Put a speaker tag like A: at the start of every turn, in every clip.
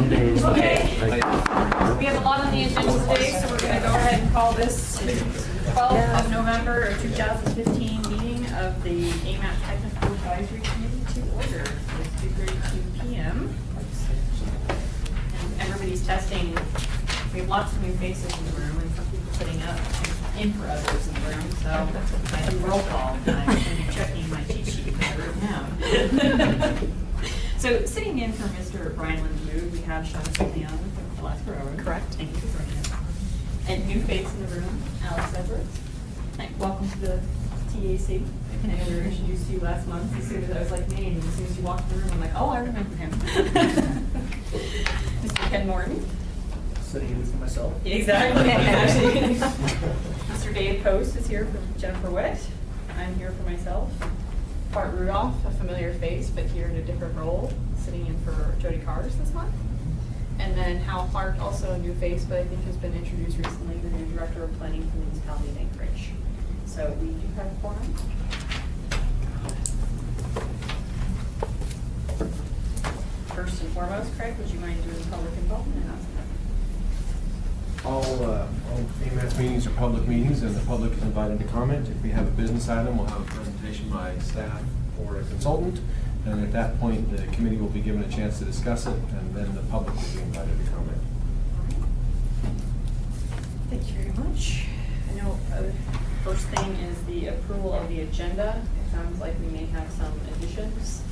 A: some days.
B: Okay. We have a lot on the agenda today, so we're going to go ahead and call this 12th of November of 2015 meeting of the AMATS Technical Advisory Committee to order. It's 2:32 p.m. And everybody's testing. We have lots of new faces in the room and some people sitting up in for others in the room. So I do roll call. I'm going to be checking my cheat sheet because I wrote it down. So sitting in for Mr. Brian Lindsay, we have Shauna Leon from Alaska Railroad. Correct. Thank you for joining us. And new face in the room, Alex Edwards. Welcome to the TAC. I know we were introduced to you last month. As soon as I was like, name, and as soon as you walked in the room, I'm like, oh, I remember him. Mr. Ken Morton.
C: Sitting in for myself.
B: Exactly. Actually, Mr. Dave Post is here for Jennifer Witt. I'm here for myself. Bart Rudolph, a familiar face, but here in a different role, sitting in for Jody Cars this month. And then Hal Clark, also a new face, but I think has been introduced recently, the new Director of Planning for the municipality of Anchorage. So we do have a forum. First and foremost, Craig, would you mind doing public involvement announcement?
D: All AMATS meetings are public meetings, and the public is invited to comment. If we have a business item, we'll have a presentation by staff or a consultant, and at that point, the committee will be given a chance to discuss it, and then the public will be invited to comment.
B: Thank you very much. I know first thing is the approval of the agenda. It sounds like we may have some additions.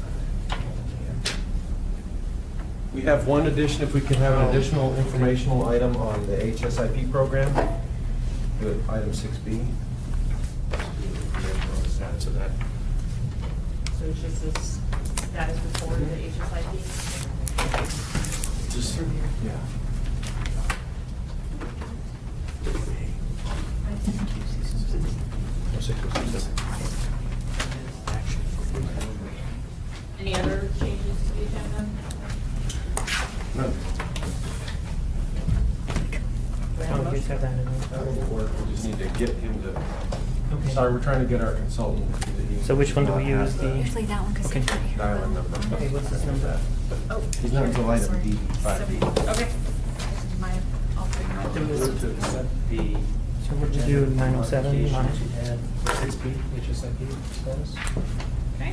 D: We have one addition, if we could have an additional informational item on the HSIP program, with item 6B. The status of that.
B: So it's just this status report of the HSIP.
D: Just through here? Yeah. Any other changes to the agenda? No.
A: Oh, you said that in
D: That will work. We just need to get him to,
A: Okay.
D: sorry, we're trying to get our consultant.
A: So which one do we use? The
E: Usually that one, because
A: Okay.
E: he's not here.
D: Dial-in number.
A: Okay, what's this number?
B: Oh.
D: He's not until item D, 5B.
B: Okay. My, I'll figure out.
A: There was-
C: Move to accept the.
A: So we'll just do 907 line.
C: modifications you had for 6B, HSIP status.
B: Okay.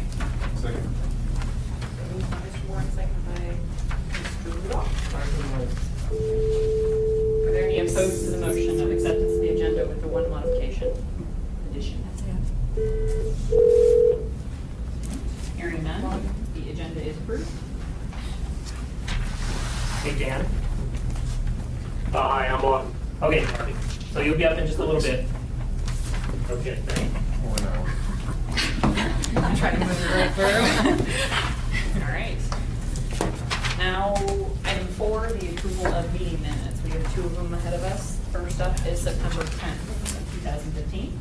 D: Second.
B: Moved by Mr. Warren, second by Mr. Rudolph. Are there any opposed to the motion of acceptance of the agenda with the one modification addition? Hearing none, the agenda is approved.
F: Hey, Dan. Hi, I'm on. Okay, perfect. So you'll be up in just a little bit. Okay, thanks.
B: I'm trying to move it right through. All right. Now, item 4, the approval of meeting minutes. We have 2 of them ahead of us. First up is September 10th, 2015.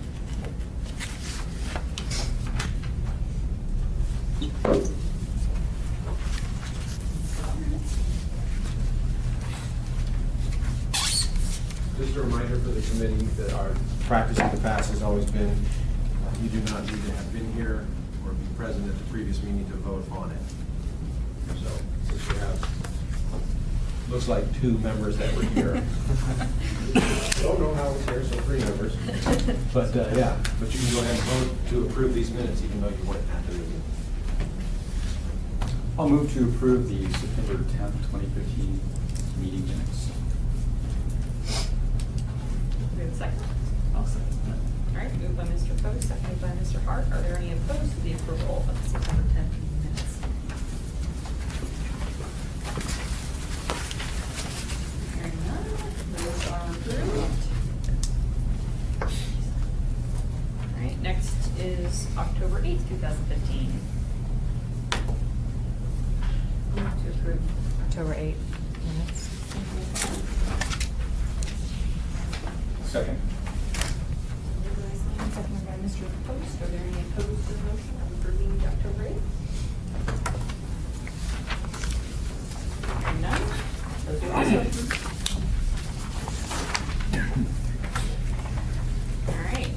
D: Just a reminder for the committee that our practice in the past has always been, you do not need to have been here or be present at the previous meeting to vote on it. So, since we have, looks like 2 members that were here. Don't know how it's here, so 3 members. But, yeah, but you can go ahead and vote to approve these minutes even though you weren't at the meeting.
G: I'll move to approve the September 10th, 2015 meeting minutes.
B: Do we have a second? I'll second that. All right, moved by Mr. Post, seconded by Mr. Hart. Are there any opposed to the approval of the September 10th meeting minutes? Hearing none, those are approved. All right, next is October 8th, 2015. Move to approve.
E: October 8th minutes.
G: Second.
B: Seconded by Mr. Post. Are there any opposed to the motion of approving the October 8th? Hearing none, those are also approved. All right.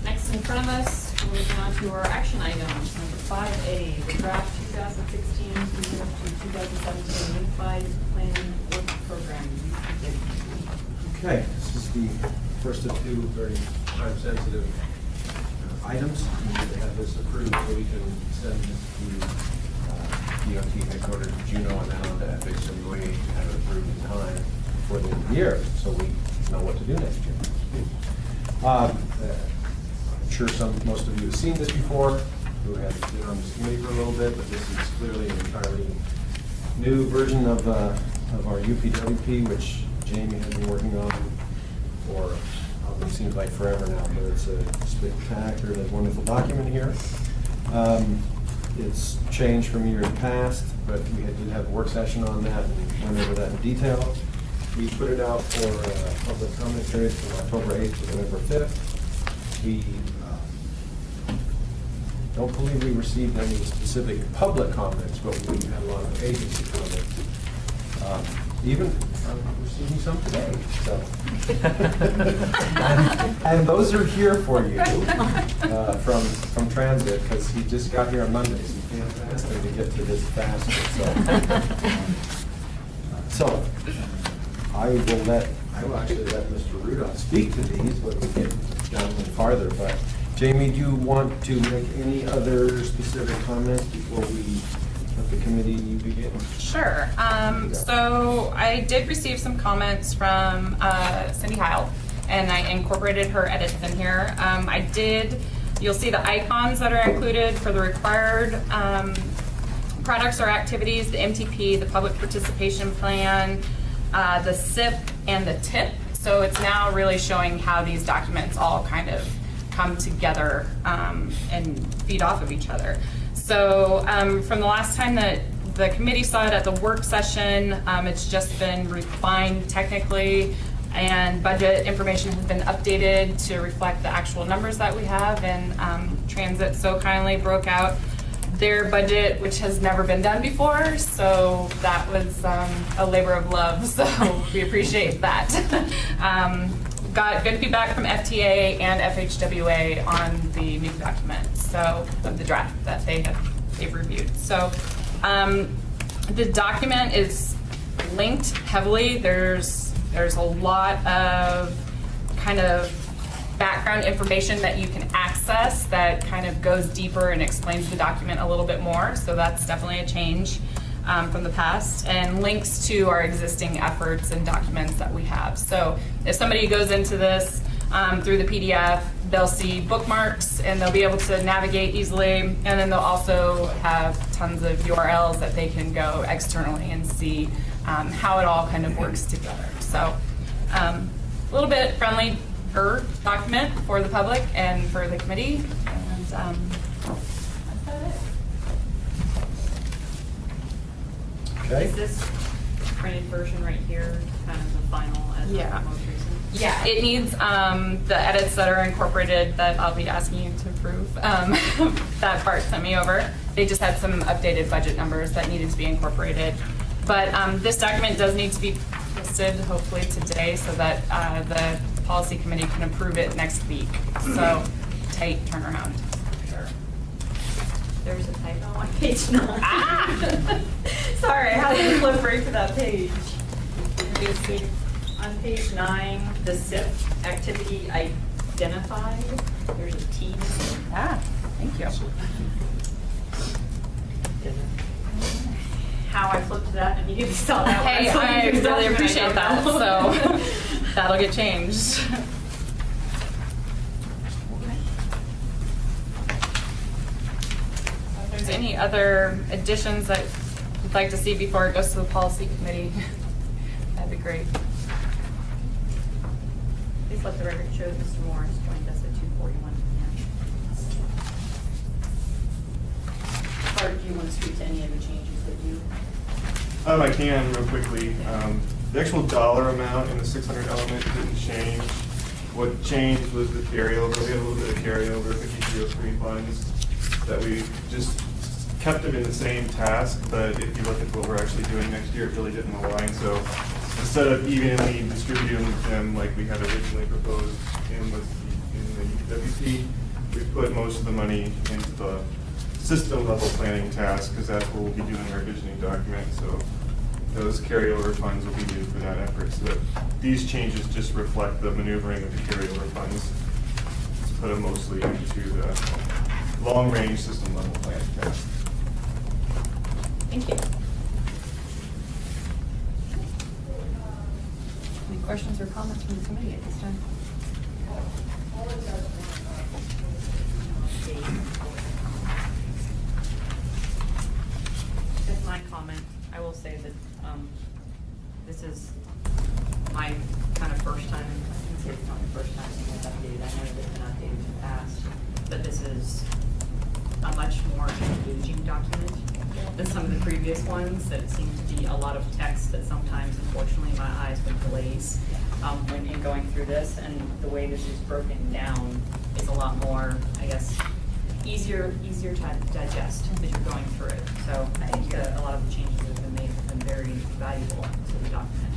B: Next in front of us, we're moving on to our action items. Number 5A, the draft 2016 to 2017 Unified
D: Okay, this is the first of two very time-sensitive items. We need to have this approved so we can send this to DOT headquarters in Juneau and then on to FHWA to have it approved in time for the end of the year, so we know what to do next year. I'm sure most of you have seen this before, who have been on this committee for a little bit, but this is clearly an entirely new version of our UPWP, which Jamie has been working on for, it seems like forever now, but it's a spectacular, wonderful document here. It's changed from years past, but we did have a work session on that and went over that in detail. We put it out for public comment period from October 8th to November 5th. We don't believe we received any specific public comments, but we had a lot of agency comments. Even receiving some today, so. and those are here for you from Transit, because he just got here on Monday, so you can't ask him to get to this faster. So I will actually let Mr. Rudolph speak to these when we get down a little farther, but Jamie, do you want to make any other specific comments before we let the committee begin?
B: Sure. So I did receive some comments from Cindy Heil, and I incorporated her edits in here. You'll see the icons that are included for the required products or activities, the MTP, the public participation plan, the SIP, and the TIP. So it's now really showing how these documents all kind of come together and feed off of each other. So from the last time that the committee saw it at the work session, it's just been refined technically, and budget information has been updated to reflect the actual numbers that we have, and Transit so kindly broke out their budget, which has never been done before, so that was a labor of love, so we appreciate that. Got good feedback from FTA and FHWA on the new document, so of the draft that they've reviewed. So the document is linked heavily. There's a lot of kind of background information that you can access that kind of goes deeper and explains the document a little bit more. So that's definitely a change from the past, and links to our existing efforts and documents that we have. So if somebody goes into this through the PDF, they'll see bookmarks and they'll be able to navigate easily, and then they'll also have tons of URLs that they can go externally and see how it all kind of works together. So a little bit friendlier document for the public and for the committee, and that's about it.
D: Okay.
H: Is this printed version right here kind of the final as of the most recent?
B: Yeah, it needs the edits that are incorporated that I'll be asking you to approve. That part sent me over. They just had some updated budget numbers that needed to be incorporated. But this document does need to be posted hopefully today so that the policy committee can approve it next week. So tight turnaround. Sure.
H: There's a typo on page 9. Sorry, I had to flip right to that page. On page 9, the SIP activity identified, there's a T.
B: Thank you.
H: How I flipped to that and immediately saw that.
B: Hey, I really appreciate that. So that'll get changed. If there's any other additions that you'd like to see before it goes to the policy committee, that'd be great.
H: Please let the record show Mr. Morris joined us at 2:41 p.m. Art, do you want to speak to any of the changes that you?
I: I can real quickly. The actual dollar amount in the 600 element didn't change. What changed was the carryover. We had a little bit of carryover 5303 funds that we just kept them in the same task, but if you look at what we're actually doing next year, it really didn't align. So instead of evenly distributing them like we had originally proposed in the UPWP, we put most of the money into the system level planning task, because that's where we'll be doing our visioning document. So those carryover funds will be used for that effort. So that these changes just reflect the maneuvering of the carryover funds to put them mostly into the long-range system level plan task.
B: Thank you. Any questions or comments from the committee at this time?
H: Just my comment, I will say that this is my kind of first time, I can say it's not my first time seeing it updated, I know it's been updated in the past, but this is a much more engaging document than some of the previous ones that seem to be a lot of text that sometimes, unfortunately, my eyes would glaze when in going through this, and the way this is broken down is a lot more, I guess, easier to digest as you're going through it. So I think a lot of the changes that have been made have been very valuable to the document.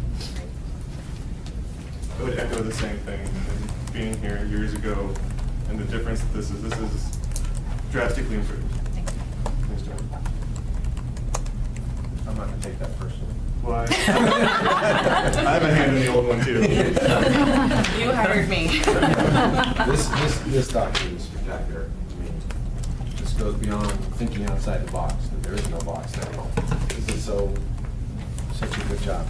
I: I would echo the same thing. And being here years ago, and the difference that this is drastically improved.
H: Thank you.
I: Thanks, John.
D: I'm not gonna take that personally.
I: Why? I have a hand in the old one too.
H: You hired me.
D: This document is spectacular. I mean, this goes beyond thinking outside the box, that there is no box there. This is such a good job.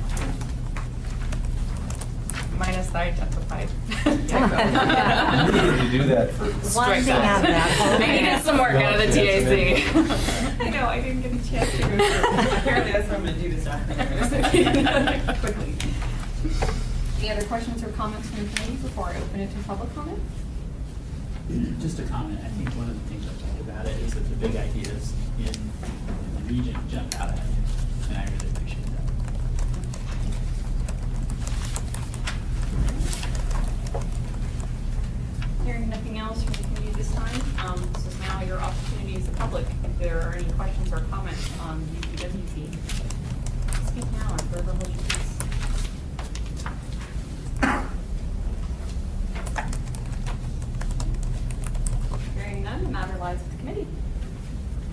H: Minus the identified.
D: You needed to do that for.
E: One thing out of that whole
H: I needed some work out of the TAC.
B: I know, I didn't get a chance to go through. Apparently that's what I'm gonna do this afternoon. Quickly. Any other questions or comments from the committee before I open it to public comment?
F: Just a comment, I think one of the things I like about it is that the big ideas in the region jump out at you, and I really appreciate that.
B: Hearing nothing else from the committee this time, this is now your opportunity as the public. If there are any questions or comments on UPWP, speak now and forever hold your peace. Hearing none, the matter lies with the committee.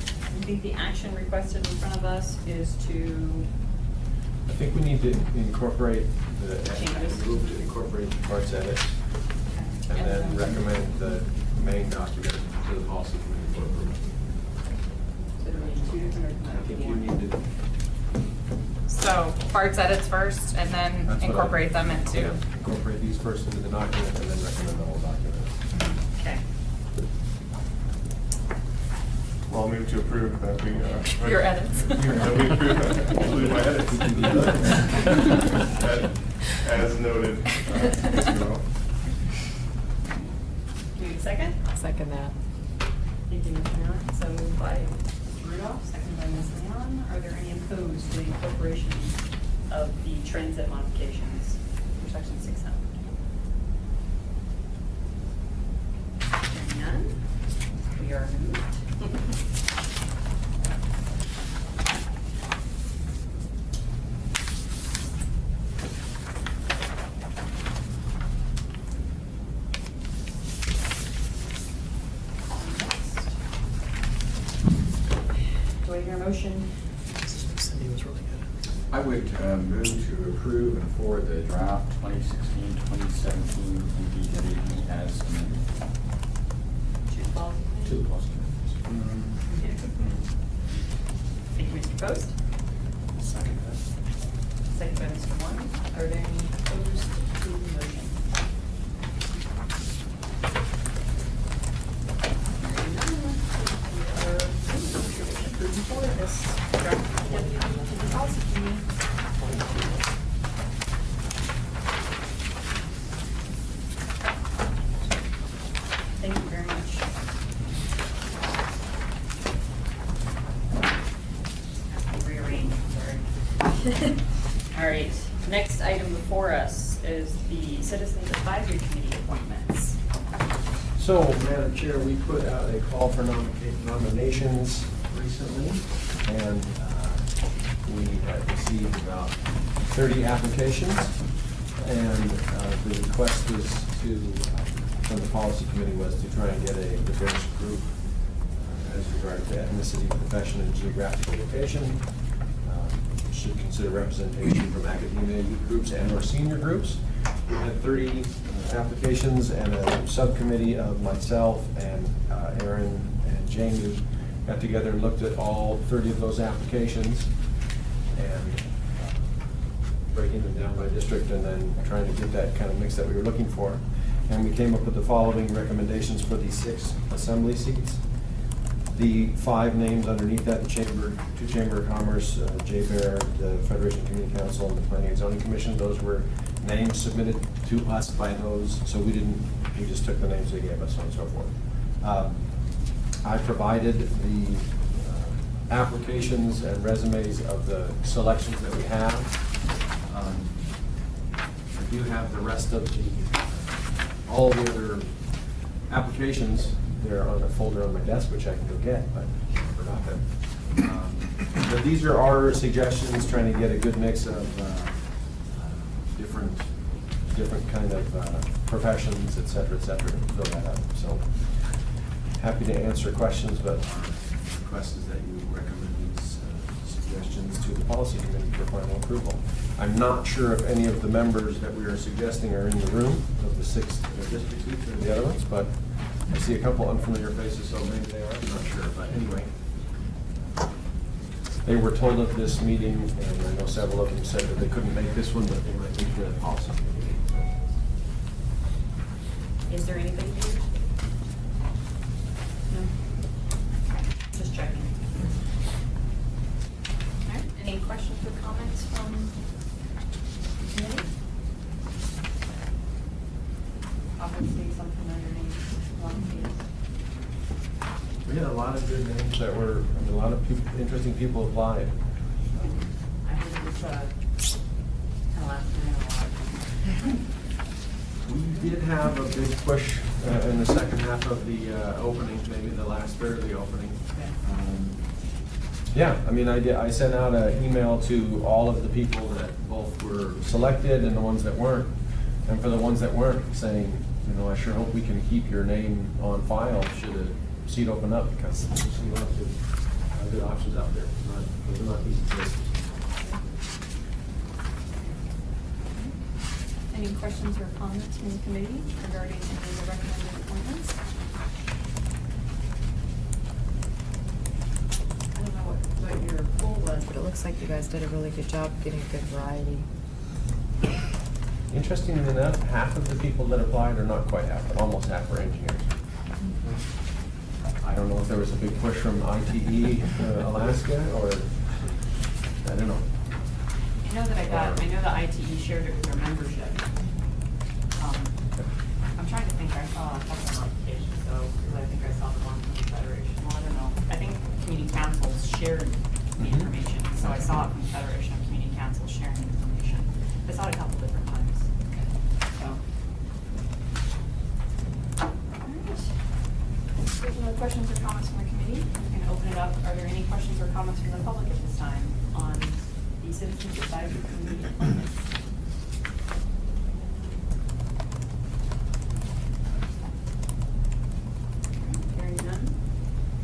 B: I think the action requested in front of us is to,
D: I think we need to incorporate
B: Changes.
D: move to incorporate the parts edits, and then recommend the main document to the policy committee for approval.
B: so there are two different.
D: I think you need to.
H: So parts edits first and then
D: That's what I-
H: incorporate them into.
D: Incorporate these first into the document and then recommend the whole document.
H: Okay.
I: Well, I'll move to approve that we.
H: Your edits.
I: That we approve, include my edits. As noted. So,
B: Do you need a second?
E: Second that.
B: Thank you, Ms. Leon. So moved by Mr. Rudolph, seconded by Ms. Leon. Are there any opposed to the incorporation of the transit modifications for section 600? Hearing none, we are moved. Do I hear a motion?
A: Cindy was really good.
G: I would move to approve and forward the draft 2016-2017 UPWP as amended. To the policy committee.
B: Thank you, Mr. Post.
I: second that.
B: Second by Mr. Warren. Are there any opposed to the motion? Hearing none, we are moving forward this draft UPWP to the policy committee. Thank you very much. Have to rearrange, sorry. All right, next item before us is the Citizens Advisory Committee appointments.
D: So, Madam Chair, we put out a call for nominations recently, and we had received about 30 applications. And the request was to, from the policy committee, was to try and get a diverse group as regard to ethnicity, profession, and geographical location. should consider representation from academia, youth groups, and/or senior groups. We had 30 applications, and a subcommittee of myself and Aaron and Jamie got together and looked at all 30 of those applications and breaking them down by district and then trying to get that kind of mix that we were looking for. And we came up with the following recommendations for the 6 assembly seats. The 5 names underneath that, the two Chamber of Commerce, Jay Bear, the Federation Community Council, and the Planning and Zoning Commission, those were names submitted to us by those, so we just took the names they gave us, so on and so forth. I provided the applications and resumes of the selections that we have. I do have the rest of all the other applications. They're on a folder on my desk, which I can go get, but I forgot them. But these are our suggestions, trying to get a good mix of different kind of professions, et cetera, to fill that up. So happy to answer questions, but our request is that you recommend these suggestions to the policy committee for final approval. I'm not sure if any of the members that we are suggesting are in the room of the 6 district seats or the other ones, but I see a couple unfamiliar faces, so maybe they are, I'm not sure, but anyway. They were told at this meeting, and I know several of them said that they couldn't make this one, but they might make the policy committee.
H: Is there anybody here? No? Just checking. All right, any questions or comments from the committee? Obviously, some familiar names, long names.
D: We had a lot of good names that were, a lot of people, interesting people applied.
H: I heard it was, kind of last minute a lot.
D: We did have a big push in the second half of the opening, maybe the last third of the opening. Yeah, I mean, I sent out an email to all of the people that both were selected and the ones that weren't. And for the ones that weren't, saying, you know, I sure hope we can keep your name on file should a seat open up, because there's a lot of good options out there. Those are not easy places.
B: Any questions or comments from the committee regarding any of the recommended appointments?
H: I don't know what your poll was,
E: But it looks like you guys did a really good job getting a good variety.
D: Interestingly enough, half of the people that applied, or not quite half, but almost half, were engineers. I don't know if there was a big push from ITE Alaska, or, I don't know.
H: I know that ITE shared it with their membership. I'm trying to think, I saw a couple of applications, so, because I think I saw the one from the Federation, well, I don't know. I think community councils shared the information, so I saw it from the Federation of Community Councils sharing the information. I saw it a couple different times, so.
B: If there's no questions or comments from the committee, I'm going to open it up. Are there any questions or comments from the public at this time on the Citizens Advisory Committee appointments? Hearing none,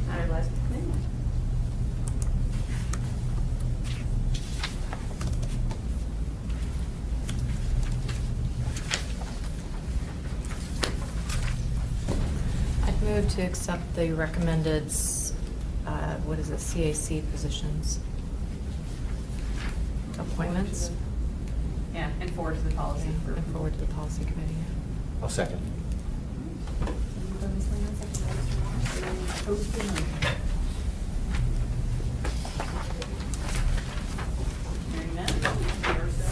B: matter lies with the committee.
E: I'd move to accept the recommended, CAC positions. Appointments.
B: Yeah, and forward to the policy. for-
E: And forward to the policy committee.
D: I'll second.
B: Moved by Ms. Lehman, seconded by Mr. Morris. Are there any opposed to the motion? Hearing none, there are so.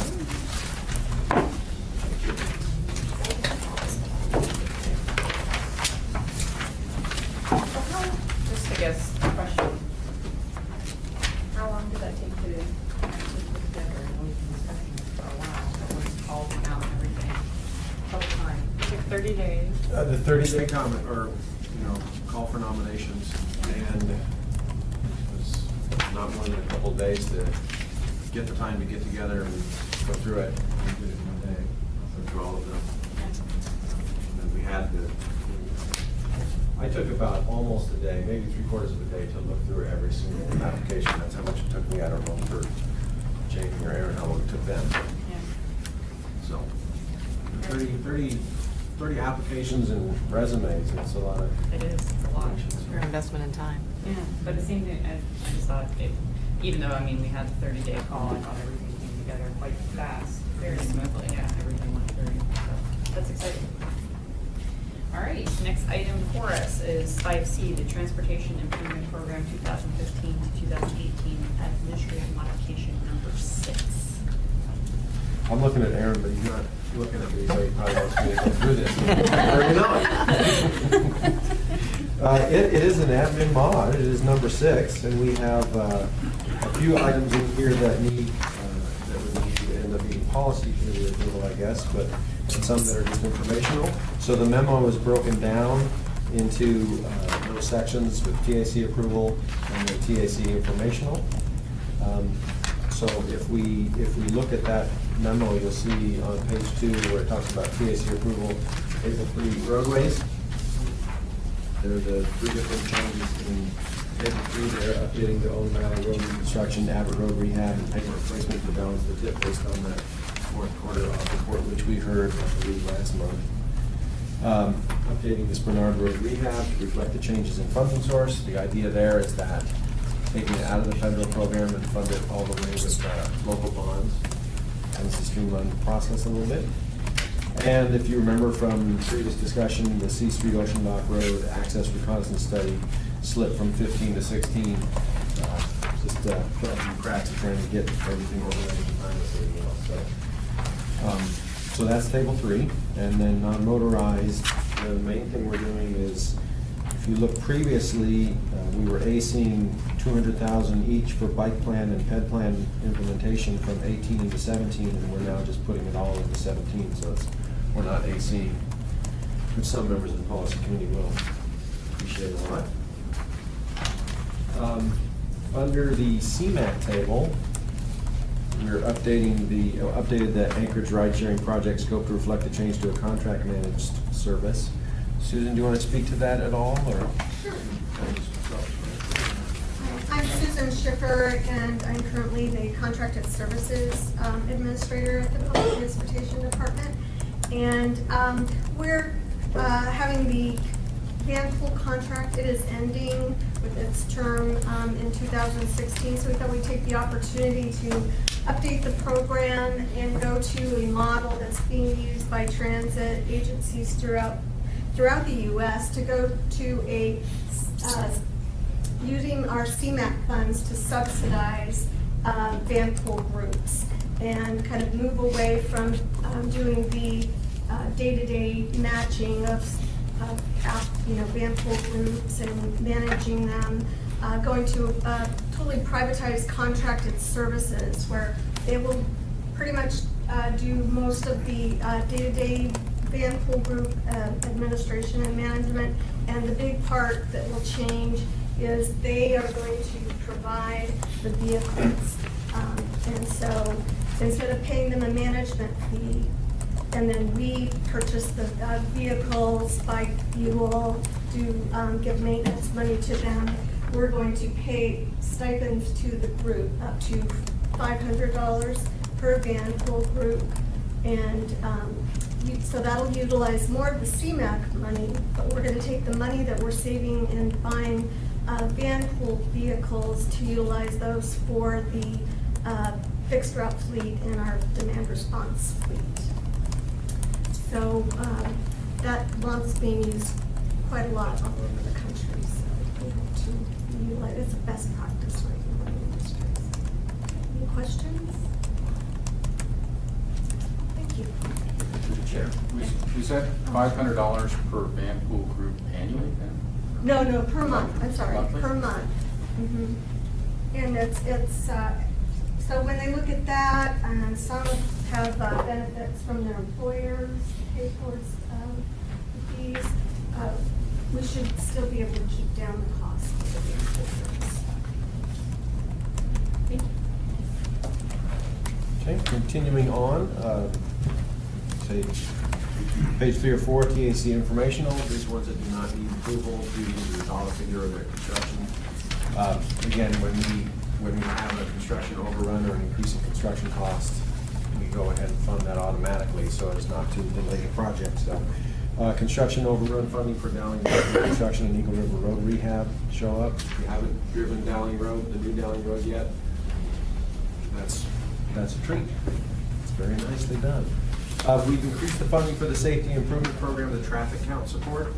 B: Just, I guess, a question. How long did that take to actually put together? I know we've been discussing this for a while, but when it's all out and everything, total time. It took 30 days.
D: The 30-day comment, or, call for nominations, and it was not more than a couple of days to get the time to get together and go through it. We did it in one day, go through all of them. And then we had I took about almost a day, maybe 3/4 of a day to look through every single application. That's how much it took me. I don't know for Jamie or Aaron how long it took them.
B: Yeah.
D: So 30 applications and resumes, it's a lot of.
B: It is, it's a lot.
E: Your investment in time.
B: Yeah, but it seemed, I just thought it, even though, I mean, we had the 30-day call, I thought everything came together quite fast, very smoothly, yeah, everything went very, so that's exciting. All right, next item before us is 5C, the Transportation Improvement Program 2015 to 2018 Administrative Modification Number 6.
D: I'm looking at Aaron, but he's not looking at me, so he probably wants me to go through this. Or you know. It is an admin mod, it is number 6, and we have a few items in here that need, that would need to end up being policy committee approval, I guess, but and some that are just informational. So the memo is broken down into those sections with TAC approval and then TAC informational. So if we look at that memo, you'll see on page 2 where it talks about TAC approval, table 3 roadways. There are the 3 different changes in table 3 there, updating the Old Valley Road reconstruction, Abbott Road rehab, and pavement replacement to balance the tip based on that Q4 report, which we heard, I believe, last month. Updating this Bernard Road rehab to reflect the changes in funding source. The idea there is that taking it out of the federal program and fund it all the way with local bonds, tends to streamline the process a little bit. And if you remember from previous discussion, the C Street Ocean Dock Road access reconnaissance study slipped from 15 to 16. Just put up some cracks of trying to get everything organized in time with everything else. So that's table 3. And then non-motorized, the main thing we're doing is, if you look previously, we were acing 200,000 each for bike plan and ped plan implementation from 18 into 17, and we're now just putting it all into 17, so we're not acing, which some members of the policy committee will appreciate a lot. Under the CMAC table, we're updated the Anchorage ride-sharing project scope to reflect the change to a contract managed service. Susan, do you want to speak to that at all, or?
J: Sure. I'm Susan Schiffer, and I'm currently the Contracted Services Administrator at the Public Transportation Department. And we're having the van pool contract. It is ending with its term in 2016, so we thought we'd take the opportunity to update the program and go to a model that's being used by transit agencies throughout the U.S. to go to a using our CMAC funds to subsidize van pool groups and kind of move away from doing the day-to-day matching of van pool groups and managing them, going to totally privatized contracted services where they will pretty much do most of the day-to-day van pool group administration and management, and the big part that will change is they are going to provide the vehicles. And so instead of paying them a management fee, and then we purchase the vehicles, buy fuel, give maintenance money to them, we're going to pay stipends to the group up to $500 per van pool group. And so that'll utilize more of the CMAC money, but we're going to take the money that we're saving in buying van pool vehicles to utilize those for the fixed route fleet and our demand response fleet. So that model is being used quite a lot all over the country, so we hope to utilize it's a best practice right now in the industry. Any questions? Thank you.
G: Chair, we said $500 per van pool group annually then?
J: No, per month, I'm sorry,
G: Monthly?
J: per month. Mhm. And it's so when they look at that, and some have benefits from their employers, pay towards the fees, we should still be able to keep down the cost of the van pool service. Thank you.
D: Okay, continuing on, say, page 3 or 4, TAC informational, these ones that do not need approval due to the dollar figure of their construction. Again, when we when we have a construction overrun or an increase in construction costs, we go ahead and fund that automatically so as not to delay the project. So, construction overrun funding for Dowling Road construction and Eagle River Road rehab show up. If you haven't driven Dowling Road, the new Dowling Road yet, that's a treat. It's very nicely done. We've increased the funding for the safety improvement program, the traffic count support.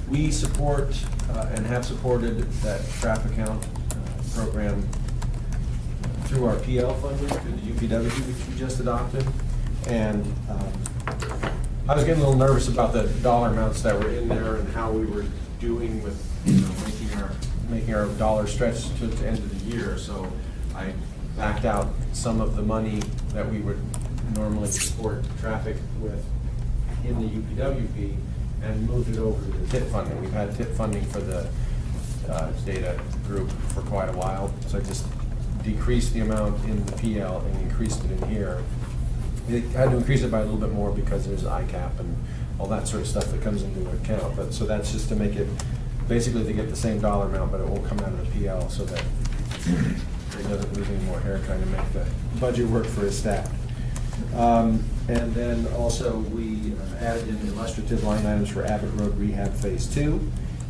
D: We support and have supported that traffic count program through our PL funding, through the UPW, which we just adopted. And I was getting a little nervous about the dollar amounts that were in there and how we were doing with, making our dollars stretch to the end of the year. So I backed out some of the money that we would normally support traffic with in the UPWP and moved it over to the TIP funding. We've had TIP funding for the data group for quite a while, so I just decreased the amount in the PL and increased it in here. I had to increase it by a little bit more because there's ICAP and all that sort of stuff that comes into account. But so that's just to make it, basically to get the same dollar amount, but it will come out of the PL so that he doesn't lose any more hair trying to make the budget work for his staff. And then also we added in illustrative line items for Abbott Road Rehab Phase 2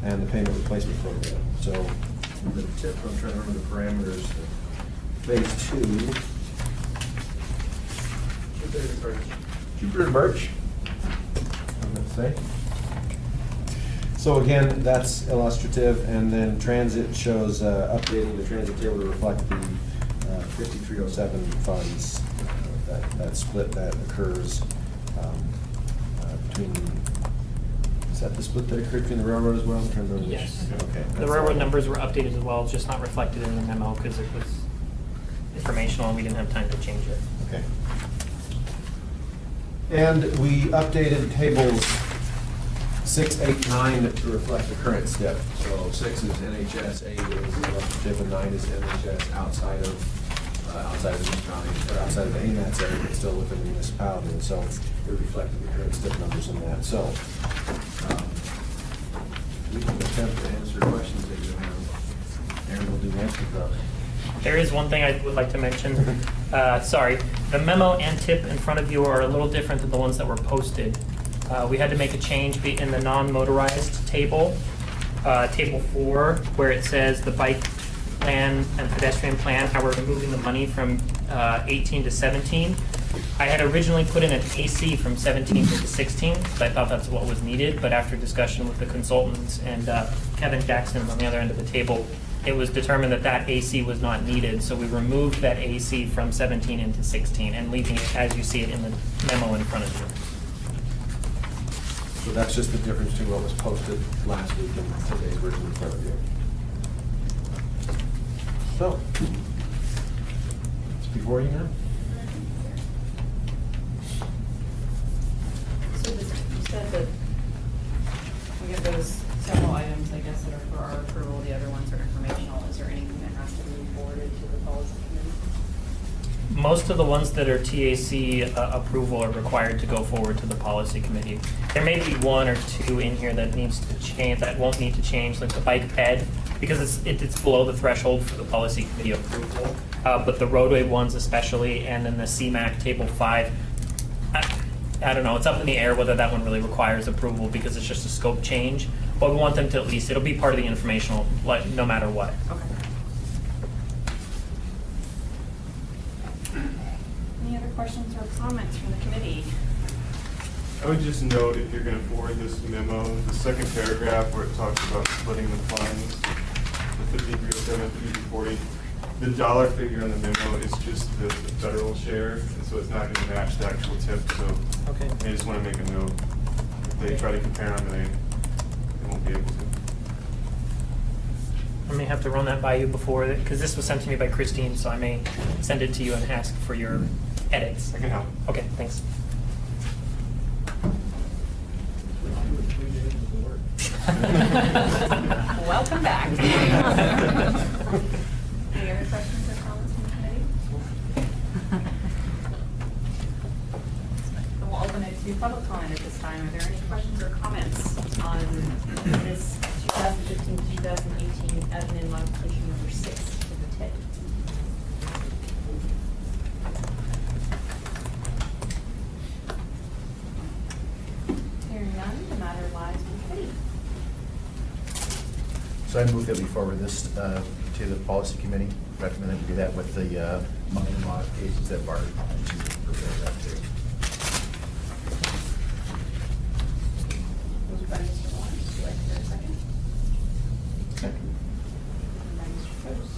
D: and the payment replacement program. So the tip, I'm trying to remember the parameters. Phase 2. Jupiter to Birch. I'm going to say. So again, that's illustrative, and then transit shows updating the transit table to reflect the 5307 funds. That split that occurs between, is that the split that occurred between the railroad as well? I'm trying to remember.
A: Yes.
D: Okay.
A: The railroad numbers were updated as well, just not reflected in the memo because it was informational and we didn't have time to change it.
D: Okay. And we updated tables 6, 8, 9 to reflect the current STIP. So 6 is NHS, 8 is illustrative, and 9 is NHS outside of the municipality, or outside of the AMATS area, but still within the municipality. And so it reflected the current STIP numbers in that. So we can attempt to answer questions that you have. Aaron will do the answer though.
A: There is one thing I would like to mention. Sorry, the memo and tip in front of you are a little different than the ones that were posted. We had to make a change in the non-motorized table, table 4, where it says the bike plan and pedestrian plan, how we're moving the money from 18 to 17. I had originally put in an AC from 17 to 16, because I thought that's what was needed, but after discussion with the consultants and Kevin Jackson on the other end of the table, it was determined that that AC was not needed, so we removed that AC from 17 into 16 and leaving it as you see it in the memo in front of you.
D: So that's just the difference between what was posted last week and today's version in front of you. So, it's before you now.
H: So you said that we have those several items, I guess, that are for our approval, the other ones are informational. Is there anything that has to be forwarded to the policy committee?
A: Most of the ones that are TAC approval are required to go forward to the policy committee. There may be 1 or 2 in here that needs to change, that won't need to change, like the bike ped, because it's below the threshold for the policy committee approval. But the roadway ones especially, and then the CMAC table 5, I don't know, it's up in the air whether that one really requires approval because it's just a scope change. But we want them to at least, it'll be part of the informational, like, no matter what.
H: Okay. Any other questions or comments from the committee?
I: I would just note, if you're gonna forward this memo, the second paragraph where it talks about splitting the funds, the 5307, 5240, the dollar figure on the memo is just the federal share, and so it's not gonna match the actual tip, so
A: Okay.
I: I just wanna make a note. If they try to compare them, they won't be able to.
A: I may have to run that by you before, because this was sent to me by Christine, so I may send it to you and ask for your edits.
I: I can help.
A: Okay, thanks.
H: Welcome back. Any other questions or comments from the committee? We'll open it to public comment at this time. Are there any questions or comments on this 2015-2018 admin modification number 6 for the TIP?
D: So I move that we forward this to the policy committee, recommend that we do that with the minor modifications that Bart prepared that too.
B: Moved by Mr. Lawrence, would you like to hear a second?
G: Second.
B: By Mr. Post.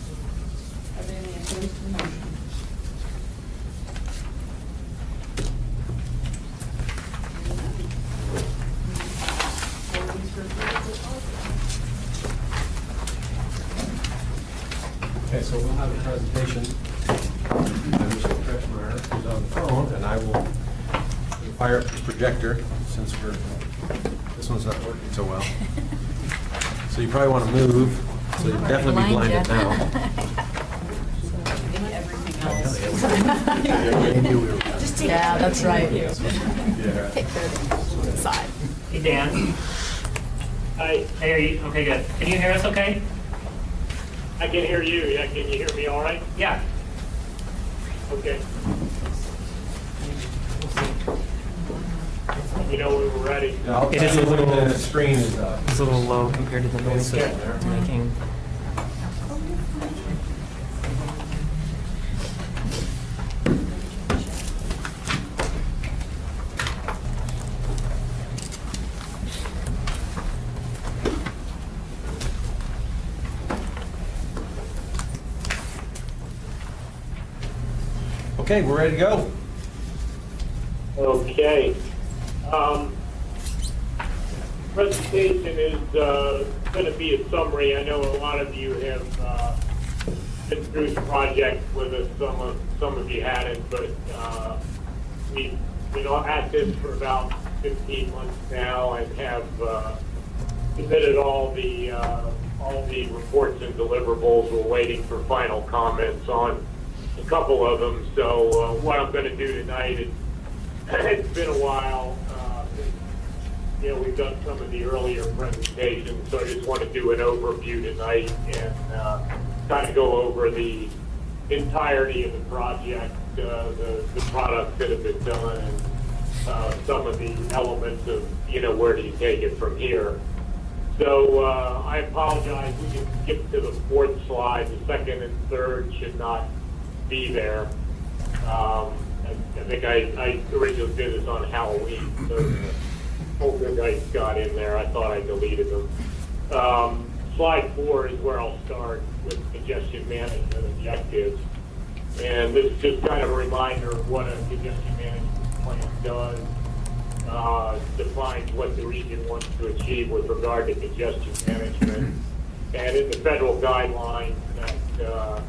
B: Are there any opposed to the motion?
D: Okay, so we'll have a presentation by Mr. Kretschmeyer, who's on the phone, and I will fire up this projector since this one's not working so well. So you probably want to move, so you'll definitely be blinded now.
E: Yeah, that's right.
D: Yeah.
E: Take care of the side.
A: Hey, Dan. Hi. Hey, are you, okay, good. Can you hear us okay?
K: I can hear you. Yeah, can you hear me all right?
A: Yeah.
K: Okay. You know when we're ready.
D: I'll
A: It is
D: tell
A: a
D: you when
A: little-
D: the screen is up.
A: It's a little low compared to the noise that
D: Yeah.
A: it's making.
D: Okay, we're ready to go.
K: Okay. Presentation is going to be a summary. I know a lot of you have been through the project with us. Some of you hadn't, but we've been at this for about 15 months now and have submitted all the reports and deliverables. We're waiting for final comments on a couple of them. So what I'm going to do tonight is, it's been a while. We've done some of the earlier presentations, so I just want to do an overview tonight and kind of go over the entirety of the project, the products that have been done, and some of the elements of, where do you take it from here. So I apologize, we can skip to the fourth slide. The second and third should not be there. I think I originally did this on Halloween, so the whole good guys got in there. I thought I deleted them. Slide 4 is where I'll start with congestion management objectives. And this is just kind of a reminder of what a congestion management plan does, defines what the region wants to achieve with regard to congestion management. And in the federal guidelines that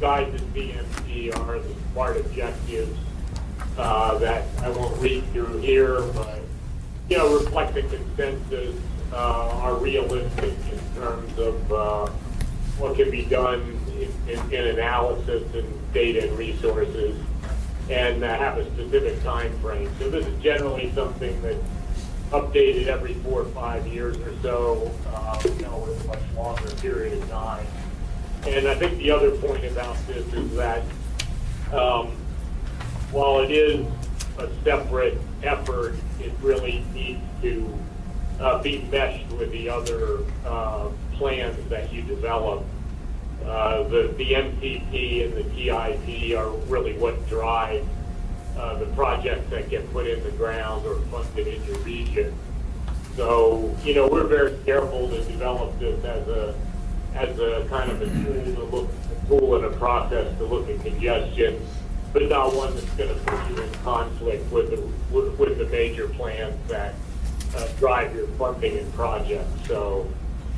K: guide the CMC are the SMART objectives that I won't read through here, but reflect the consensus, are realistic in terms of what can be done in analysis and data and resources, and have a specific time frame. So this is generally something that's updated every 4 or 5 years or so, with a much longer period of time. And I think the other point about this is that while it is a separate effort, it really needs to be meshed with the other plans that you develop. The MTP and the TIP are really what drive the projects that get put in the ground or funded in your region. So, we're very careful to develop this as a kind of a tool and a process to look at congestion, but not one that's going to put you in conflict with the major plans that drive your funding and projects. So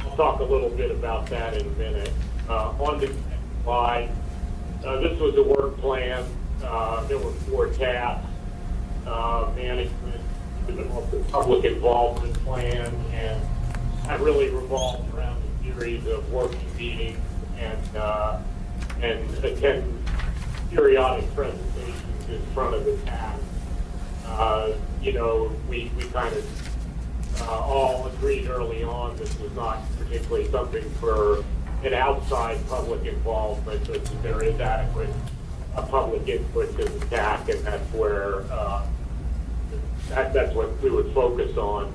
K: I'll talk a little bit about that in a minute. On the next slide, this was a work plan. There were 4 tasks: management, the public involvement plan, and that really revolved around a series of working meetings and attend periodic presentations in front of the task. We kind of all agreed early on this was not particularly something for an outside public involvement, but that there is adequate public input to the TAC, and that's where that's what we would focus on.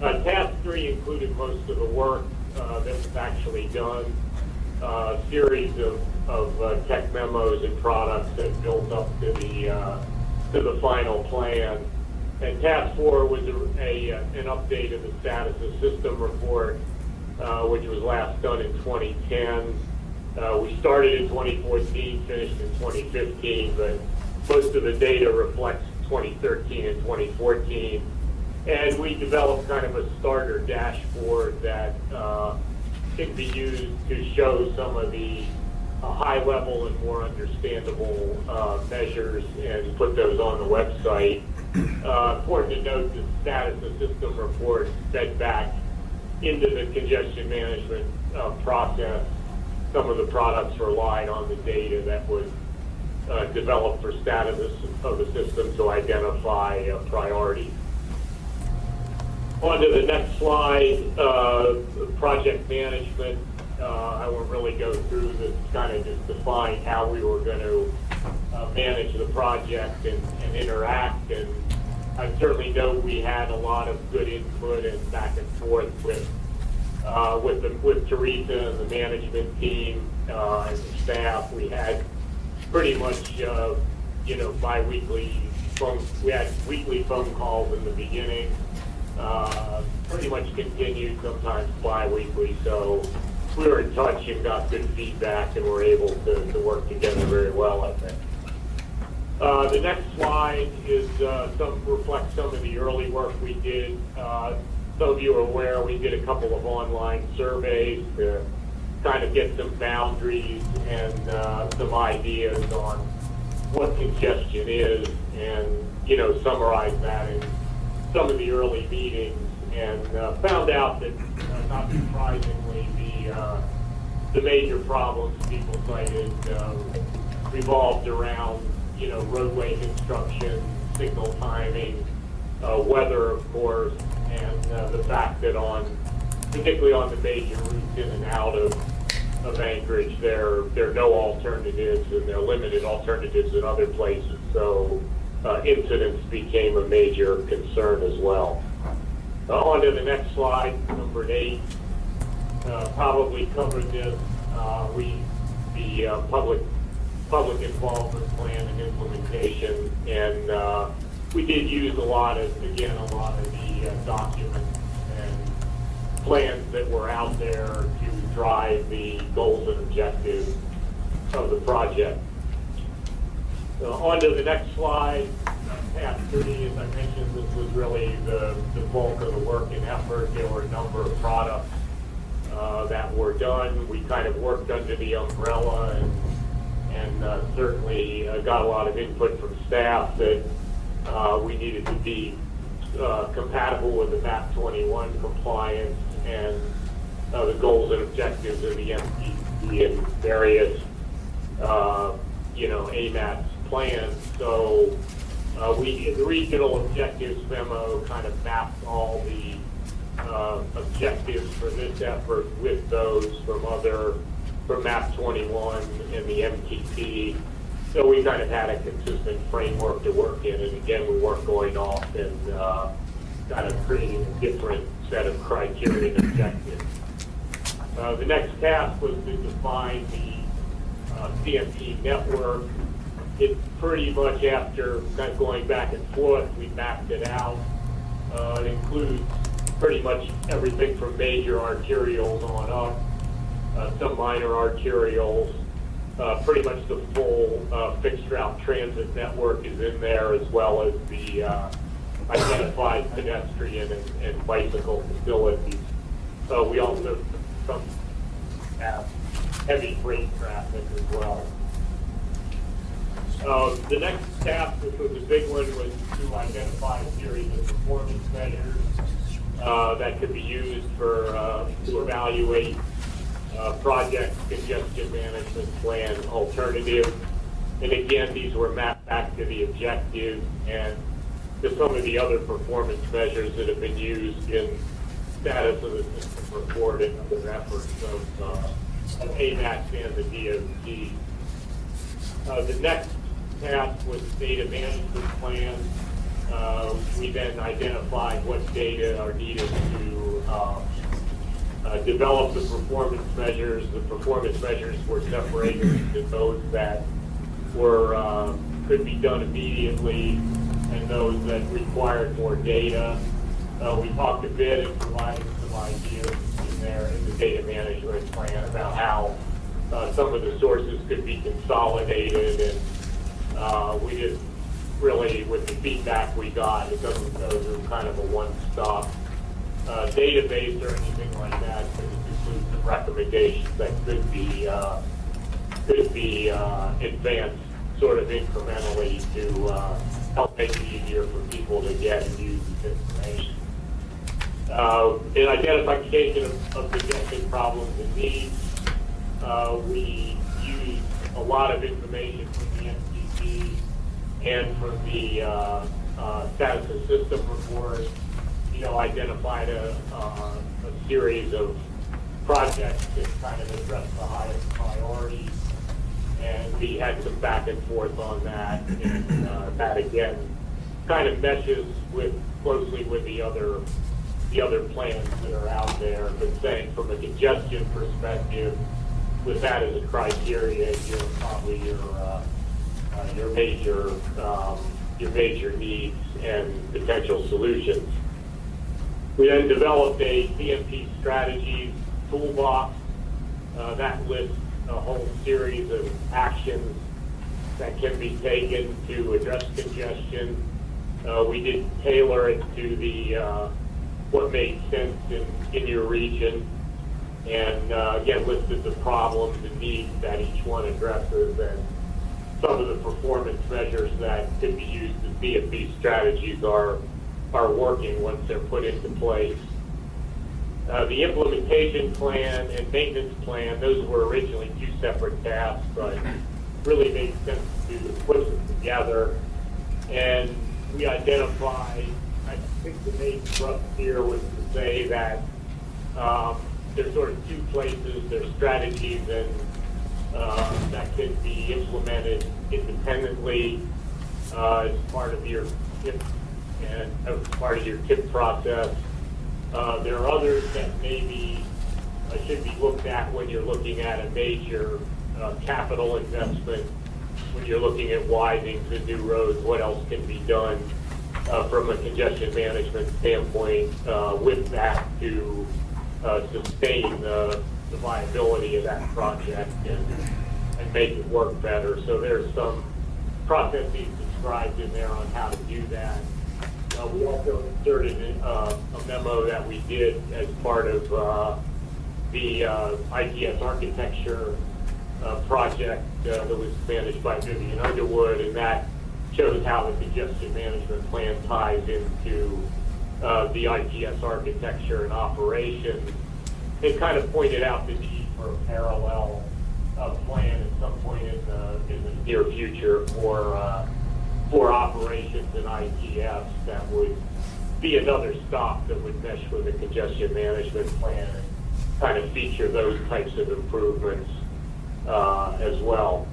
K: Task 3 included most of the work. that was actually done, a series of tech memos and products that built up to the final plan. And task 4 was an update of the status of system report, which was last done in 2010. We started in 2014, finished in 2015, but most of the data reflects 2013 and 2014. And we developed kind of a starter dashboard that can be used to show some of the high level and more understandable measures and put those on the website. Important to note the status of system report fed back into the congestion management process. Some of the products relied on the data that was developed for status of the system to identify priorities. On to the next slide, project management. I won't really go through this, kind of just define how we were going to manage the project and interact. And I certainly know we had a lot of good input and back and forth with Teresa and the management team and the staff. We had pretty much, bi-weekly we had weekly phone calls in the beginning, pretty much continued, sometimes bi-weekly. So we were in touch and got good feedback and were able to work together very well, I think. The next slide is reflects some of the early work we did. Some of you are aware we did a couple of online surveys to kind of get some boundaries and some ideas on what congestion is, and summarize that in some of the early meetings, and found out that not surprisingly the major problems people cited revolved around roadway construction, signal timing, weather, of course, and the fact that particularly on the major routes in and out of Anchorage, there are no alternatives, and there are limited alternatives in other places. So incidents became a major concern as well. On to the next slide, number 8. Probably covered this. The public involvement plan and implementation, and we did use a lot of the documents and plans that were out there to drive the goals and objectives of the project. On to the next slide, task 3, as I mentioned, this was really the bulk of the work and effort. There were a number of products that were done. We kind of worked under the umbrella and certainly got a lot of input from staff that we needed to be compatible with the MAP 21 compliance and the goals and objectives of the MPP and various AMATS plans. So the regional objectives memo kind of mapped all the objectives for this effort with those from MAP 21 and the MTP. So we kind of had a consistent framework to work in, and again, we weren't going off and kind of creating a different set of criteria and objectives. The next task was to define the CMP network. It pretty much, after kind of going back and forth, we mapped it out. It includes pretty much everything from major arterials on up, some minor arterials. Pretty much the full fixed route transit network is in there, as well as the identified pedestrian and bicycle facilities. We also have heavy freight traffic as well. The next task, which was a big one, was to identify a series of performance measures that could be used to evaluate project congestion management plan alternatives. And again, these were mapped back to the objectives and to some of the other performance measures that have been used in status of the system report and other efforts of AMATS and the DOT. The next task was data management plan. We then identified what data are needed to developed the performance measures. The performance measures were separated into those that were could be done immediately and those that required more data. We talked a bit and provided some ideas in there in the data management plan about how some of the sources could be consolidated, and we just really, with the feedback we got, it doesn't go through kind of a one-stop database or anything like that, but it includes some recommendations that could be advanced sort of incrementally to help make it easier for people to get and use this information. In identification of suggested problems and needs, we use a lot of information from the MCC and from the status of system report. Identified a series of projects that kind of address the highest priorities, and we had some back and forth on that, and that again kind of meshes closely with the other plans that are out there, but saying from a congestion perspective, with that as a criteria, you're probably your major needs and potential solutions. We then developed a CMP strategies toolbox that lists a whole series of actions that can be taken to address congestion. We did tailor it to the what made sense in your region, and again listed the problems and needs that each one addresses, and some of the performance measures that could be used as CMP strategies are working once they're put into place. The implementation plan and maintenance plan, those were originally two separate tasks, but really made sense to put them together. And we identified, I think the main thrust here was to say that there's sort of two places, there's strategies and that can be implemented independently as part of your TIP and as part of your TIP process. There are others that maybe should be looked at when you're looking at a major capital investment, when you're looking at widenings and new roads, what else can be done from a congestion management standpoint with that to sustain the viability of that project and make it work better. So there's some processes described in there on how to do that. We also inserted a memo that we did as part of the ITS architecture project that was managed by Vivian Underwood, and that shows how the congestion management plan ties into the ITS architecture and operations. It kind of pointed out the need for a parallel plan at some point in the near future for operations and ITS that would be another stop that would mesh with the congestion management plan and kind of feature those types of improvements as well.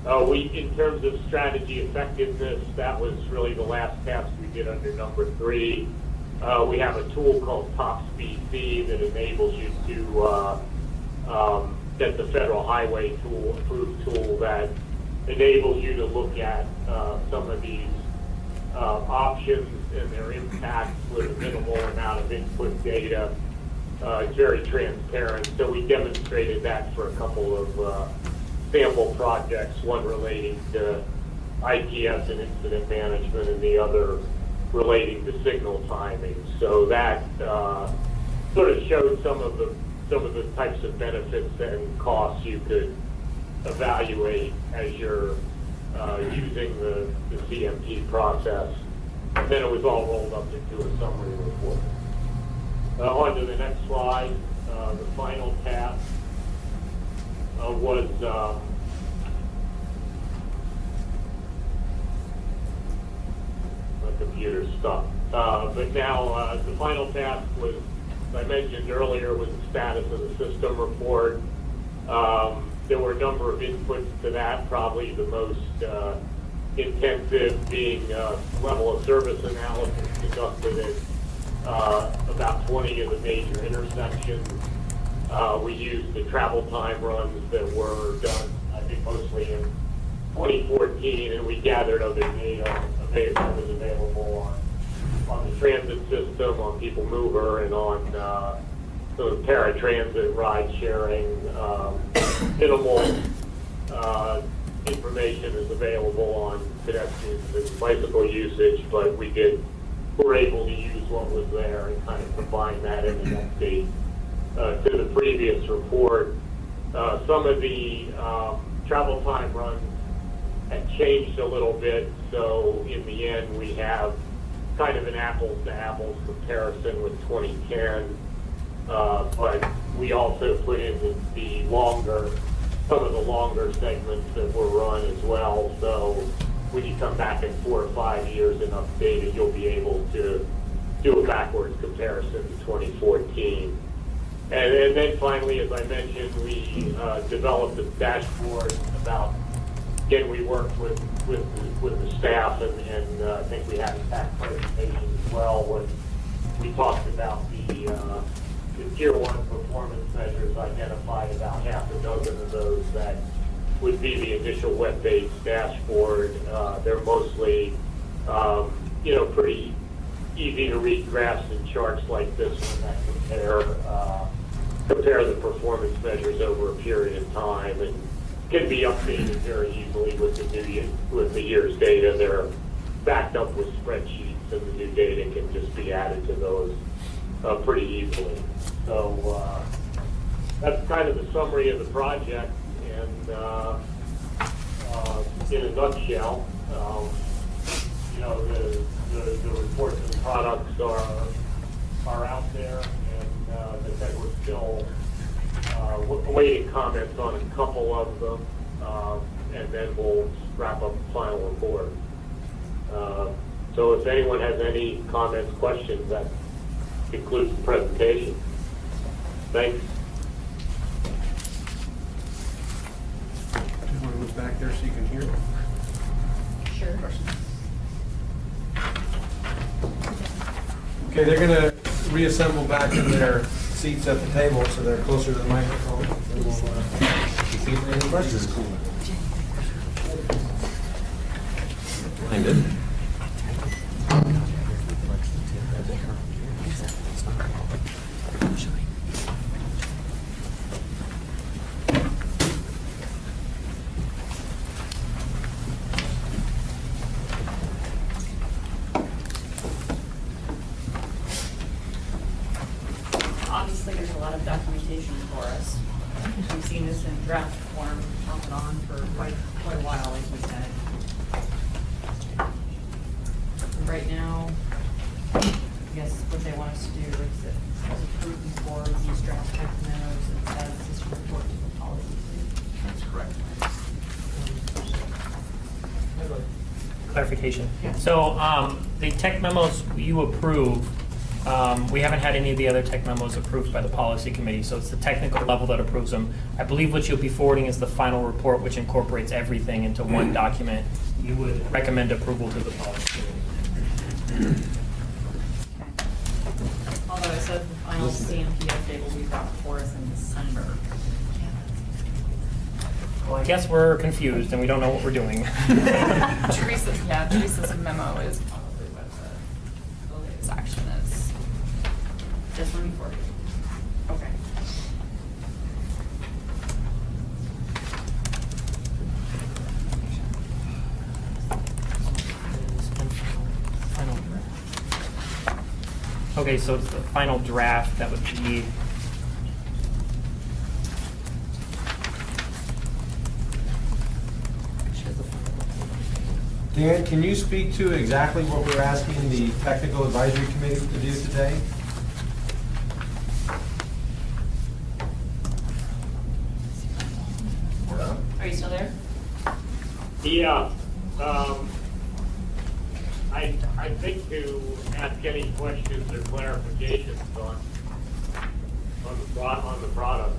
K: In terms of strategy effectiveness, that was really the last task we did under number 3. We have a tool called Top Speed C that enables you to, that's a federal highway tool, approved tool that enables you to look at some of these options and their impacts with a minimal amount of input data. It's very transparent, so we demonstrated that for a couple of sample projects, one relating to ITS and incident management and the other relating to signal timing. So that sort of showed some of the types of benefits and costs you could evaluate as you're using the CMP process. And then it was all rolled up into a summary report. On to the next slide. The final task was my computer's stuck. But now the final task was, as I mentioned earlier, was the status of the system report. There were a number of inputs to that, probably the most intensive being level of service analysis conducted at about 20 of the major intersections. We used the travel time runs that were done, I think, mostly in 2014, and we gathered other data that was available on the transit system, on People Mover, and on the paratransit ride sharing. Minimal information is available on pedestrians and bicycle usage, but we're able to use what was there and kind of combine that in an update to the previous report. Some of the travel time runs had changed a little bit, so in the end we have kind of an apples to apples comparison with 2010, but we also put in some of the longer segments that were run as well. So when you come back in 4 or 5 years and update it, you'll be able to do a backwards comparison to 2014. And then finally, as I mentioned, we developed a dashboard about, again, we worked with the staff, and I think we had a tax presentation as well when we talked about the Tier 1 performance measures, identified about half a dozen of those that would be the initial web-based dashboard. They're mostly, pretty easy to read graphs and charts like this one that compare the performance measures over a period of time, and can be updated very easily with the year's data. They're backed up with spreadsheets, and the new data can just be added to those pretty easily. So that's kind of the summary of the project, and in a nutshell, the reports and products are out there, and that we're still awaiting comments on a couple of them, and then we'll wrap up the final report. So if anyone has any comments, questions, that concludes the presentation. Thanks.
D: Do you want to move back there so you can hear?
H: Sure.
D: Okay, they're going to reassemble back in their seats at the table so they're closer to the microphone. And we'll see if there are any questions.
H: Obviously, there's a lot of documentation for us. We've seen this in draft form off and on for quite a while, like we said. And right now, I guess what they want us to do is approve these boards, these draft type memos, and add this report to the policy.
D: That's correct.
A: Clarification.
H: Yeah.
A: So the tech memos you approve, we haven't had any of the other tech memos approved by the policy committee, so it's the technical level that approves them. I believe what you'll be forwarding is the final report, which incorporates everything into one document. You would recommend approval to the policy committee.
H: Although it says the final CMP update will be brought before us in December.
A: Well, I guess we're confused and we don't know what we're doing.
E: Teresa's memo is probably what the latest action is.
H: Just one before.
E: Okay.
A: Okay, so it's the final draft that would be.
D: Dan, can you speak to exactly what we're asking the technical advisory committee to do today?
H: Are you still there?
K: Yeah. I think to ask any questions or clarifications on the product.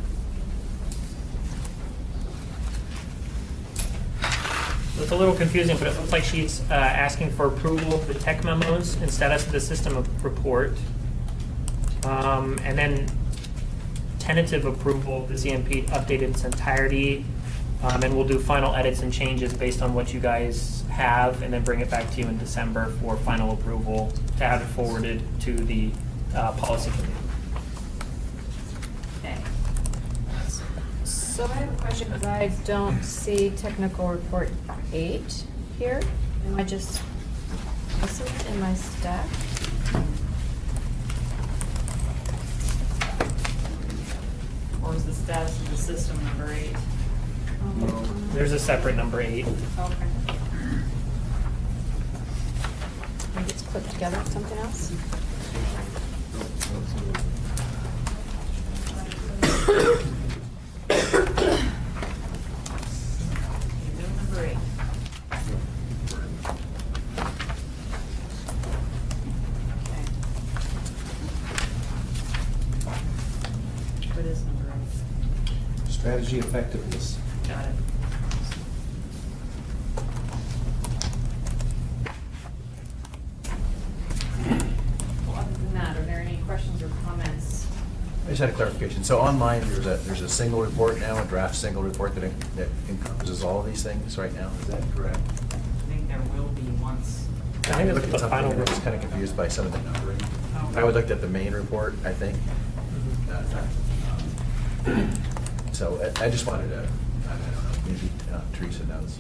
A: It's a little confusing, but it looks like she's asking for approval of the tech memos instead of the system of report. And then tentative approval of the CMP updated in its entirety. And we'll do final edits and changes based on what you guys have, and then bring it back to you in December for final approval to have it forwarded to the policy committee.
H: Okay.
L: So I have a question, because I don't see technical report 8 here. Am I just missing it in my stack?
H: Or is the status of the system number 8?
A: There's a separate number 8.
H: Okay.
L: Maybe it's put together with something else?
H: Number 8. Okay. What is number 8?
D: Strategy effectiveness.
H: Got it. Well, other than that, are there any questions or comments?
M: I just had a clarification. So online, there's a single report now, a draft single report that encompasses all of these things right now, is that correct?
H: I think there will be once.
A: I think
M: looked
A: it's
M: at
A: the
M: something
A: final
M: and I was
A: report.
M: kind of confused by some of the numbering.
H: Oh.
M: I would looked at the main report, I think. So I just wanted to, I don't know, maybe Teresa knows.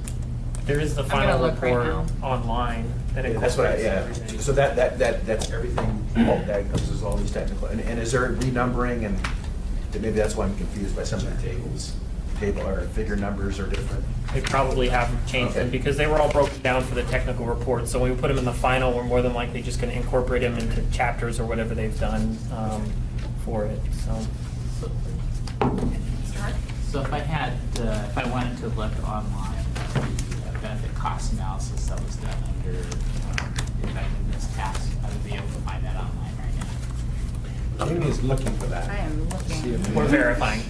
A: There is the
H: I'm gonna
A: final
H: look right
A: report
H: now.
A: online that
M: Yeah, that's what I,
A: incorporates
M: yeah,
A: everything.
M: so that's everything, that encompasses all these technical, and is there a renumbering, and maybe that's why I'm confused by some of the tables, or figure numbers are different?
A: They probably haven't changed them
M: Okay.
A: because they were all broken down for the technical report. So when we put them in the final, we're more than likely just going to incorporate them into chapters or whatever they've done for it. So
F: So if I had, if I wanted to look online, the benefit cost analysis that was done under the effectiveness task, I would be able to find that online right now.
D: Jamie is looking for that.
L: I am
D: See if
L: looking.
A: we're verifying.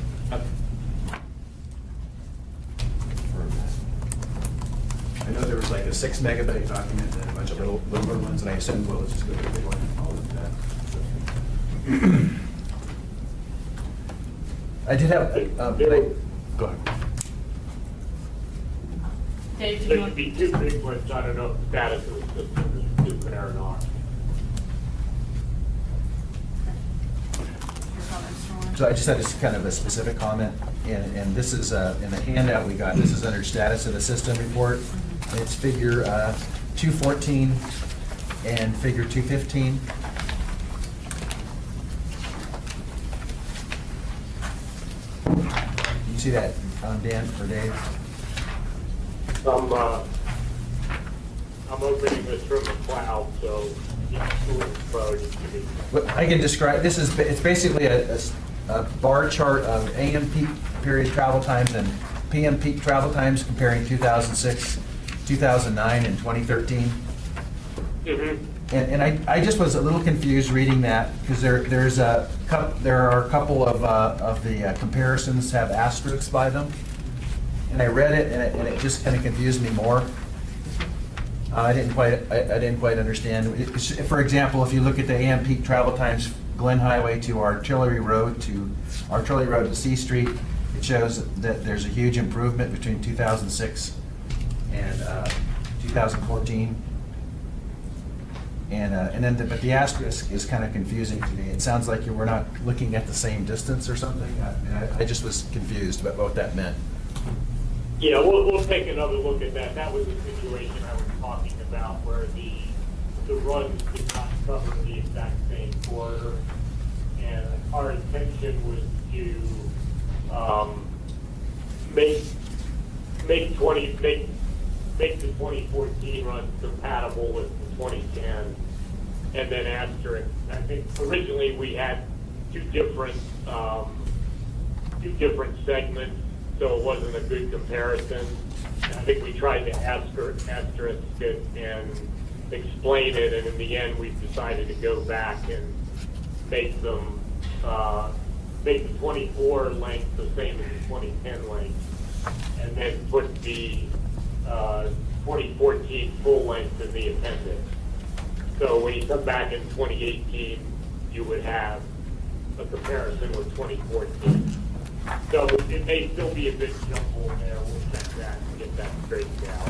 M: I know there was like a 6 megabyte document and a bunch of little ones, and I assumed, well, let's just go to the big one and all of that. I did have, go ahead.
B: Dave, do
K: There
B: you
K: should
B: want?
K: be 2 big ones, I don't know if the status of the system is too fair or not.
B: Your comments, Norm?
M: So I just had kind of a specific comment, and this is, in the handout we got, this is under status of the system report. It's figure 214 and figure 215. You see that, Dan or Dave?
K: I'm opening this from the cloud, so, yeah, Pro, just give me.
M: What I can describe, it's basically a bar chart of AM peak period travel times and PM peak travel times comparing 2006, 2009, and 2013. And I just was a little confused reading that, because there are a couple of the comparisons have asterisks by them. And I read it, and it just kind of confused me more. I didn't quite understand. For example, if you look at the AM peak travel times, Glen Highway to Artillery Road to C Street, it shows that there's a huge improvement between 2006 and 2014. But the asterisk is kind of confusing to me. It sounds like we're not looking at the same distance or something. I just was confused about what that meant.
K: Yeah, we'll take another look at that. That was the situation I was talking about, where the runs did not cover the exact same corridor. And our intention was to make the 2014 runs compatible with the 2010, and then asterisk. I think originally we had two different segments, so it wasn't a good comparison. I think we tried to asterisk it and explain it, and in the end, we've decided to go back and make them make the 24 length the same as the 2010 length, and then put the 2014 full length in the appendix. So when you come back in 2018, you would have a comparison with 2014. So it may still be a bit jumbled there. We'll check that and get that straightened out.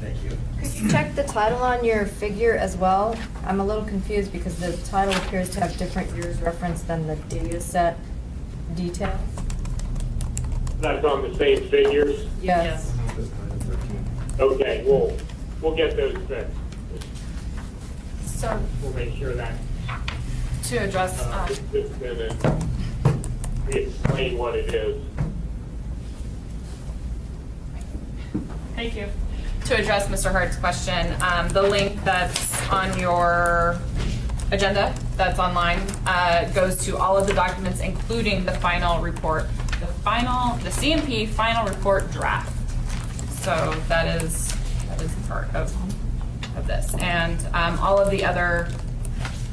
M: Thank you.
L: Could you check the title on your figure as well? I'm a little confused because the title appears to have different years referenced than the data set details.
K: That's on the same figures?
L: Yes.
K: Okay, we'll get those fixed.
B: So
K: We'll make sure that
B: to address,
K: consistent and we explain what it is.
B: thank you. To address Mr. Hart's question, the link that's on your agenda, that's online, goes to all of the documents, including the final report, the CMP final report draft. So that is part of this. And all of the other,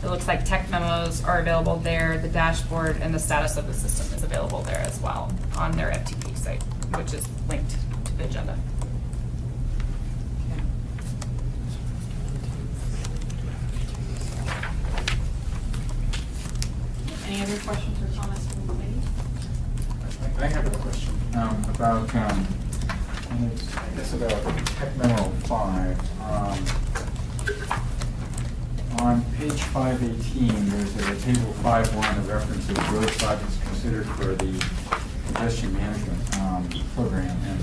B: it looks like tech memos are available there, the dashboard and the status of the system is available there as well on their FTP site, which is linked to the agenda. Any other questions or comments from the committee?
G: I have a question about, and it's, I guess about Tech Memo 5. On page 518, there's a table 5.1 that references road projects considered for the congestion management program, and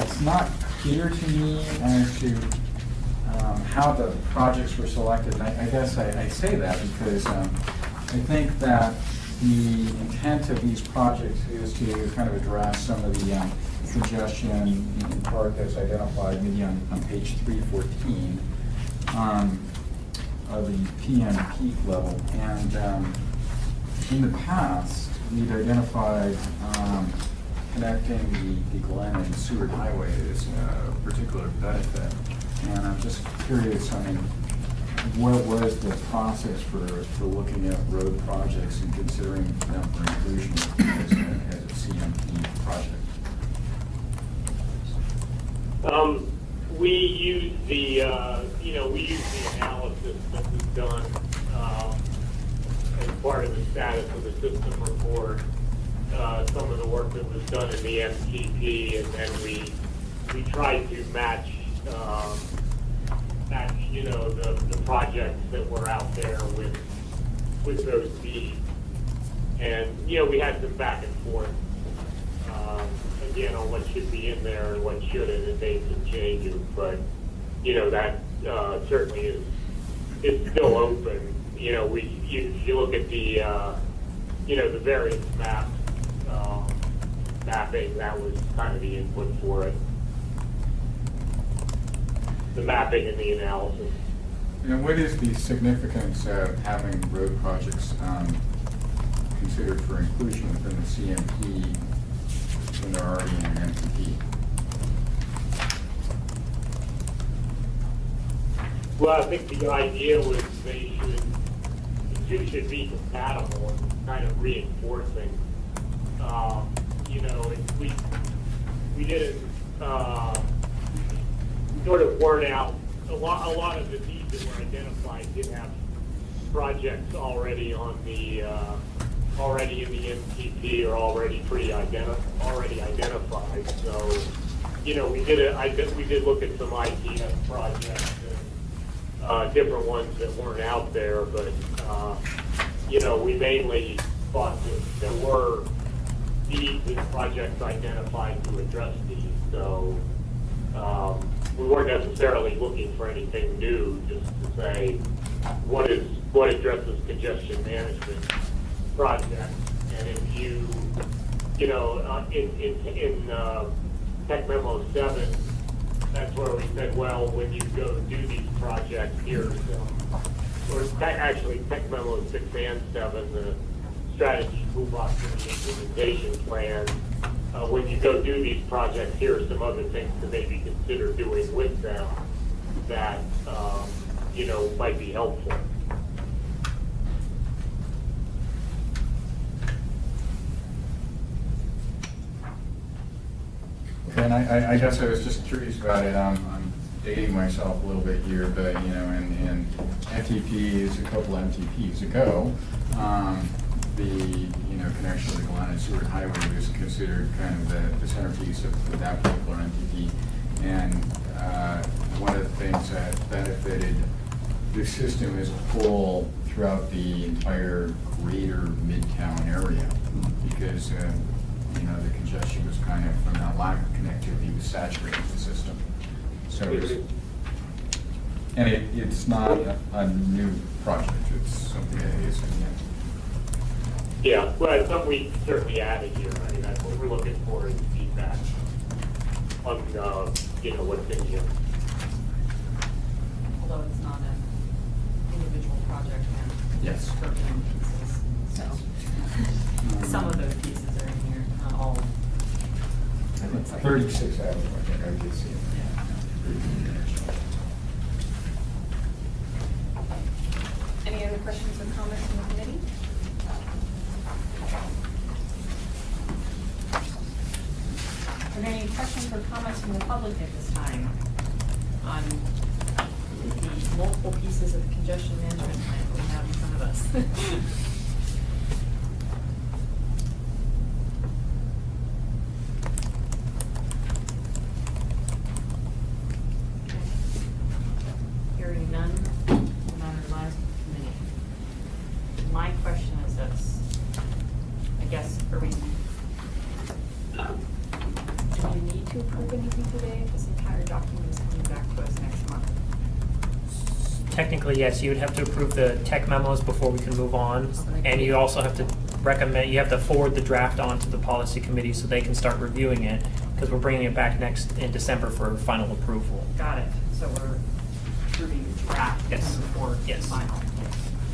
G: it's not clear to me as to how the projects were selected. And I guess I say that because I think that the intent of these projects is to kind of address some of the congestion in part that's identified maybe on page 314 of the PM peak level. And in the past, we've identified connecting the Glen and Seward Highway as a particular benefit. And I'm just curious, I mean, what was the process for looking at road projects and considering them for inclusion as a CMP project?
K: We use the analysis that was done as part of the status of the system report. Some of the work that was done in the MTP, and then we tried to match the projects that were out there with those needs. And we had some back and forth again on what should be in there and what shouldn't, and made some changes. But that certainly is still open. You look at the the various maps mapping, that was kind of the input for it. The mapping and the analysis.
G: And what is the significance of having road projects considered for inclusion within the CMP when they're already in an MTP?
K: Well, I think the idea was the two should be compatible and kind of reinforcing. We didn't sort of weren't out. A lot of the needs that were identified did have projects already on the already in the MTP or already already identified. So we did look at some ITS projects and different ones that weren't out there, but we mainly thought that there were needs and projects identified to address these. So we weren't necessarily looking for anything new, just to say what addresses congestion management projects. And if you in Tech Memo 7, that's where we said, well, when you go do these projects, here's actually Tech Memo 6 and 7, the strategy toolbox and the implementation plan. When you go do these projects, here are some other things to maybe consider doing with them that might be helpful.
G: Okay, and I guess I was just curious about it. dating myself a little bit here, but, you know, and MTPs, a couple MTPs ago, the, you know, connection of the Glen and Seward Highway was considered kind of the centerpiece of that particular MTP. And one of the things that benefited the system as a whole throughout the entire greater Midtown area, because, you know, the congestion was kind of, from that lack of connectivity, was saturating the system. So it was, and it's not a new project, it's something that is,
K: Yeah, well, it's something we certainly added here. I mean, that's what we're looking for is feedback on, you know, what's in here.
H: Although it's not an individual project and
G: Yes.
H: it's broken in pieces, so some of those pieces are in here, not all.
G: I think 36 hours, I think I did see it.
B: Any other questions or comments from the committee? Are there any questions or comments from the public at this time on the multiple pieces of the congestion management plan that we have in front of us? Hearing none, the matter lies with the committee. My question is this, I guess, are we, do we need to approve anything today? This entire document is coming back to us next month.
A: Technically, yes, you would have to approve the tech memos before we can move on. And you also have to recommend, you have to forward the draft on to the policy committee so they can start reviewing it, because we're bringing it back next in December for final approval.
H: Got it, so we're approving the draft
A: Yes.
H: before
A: Yes.
H: final.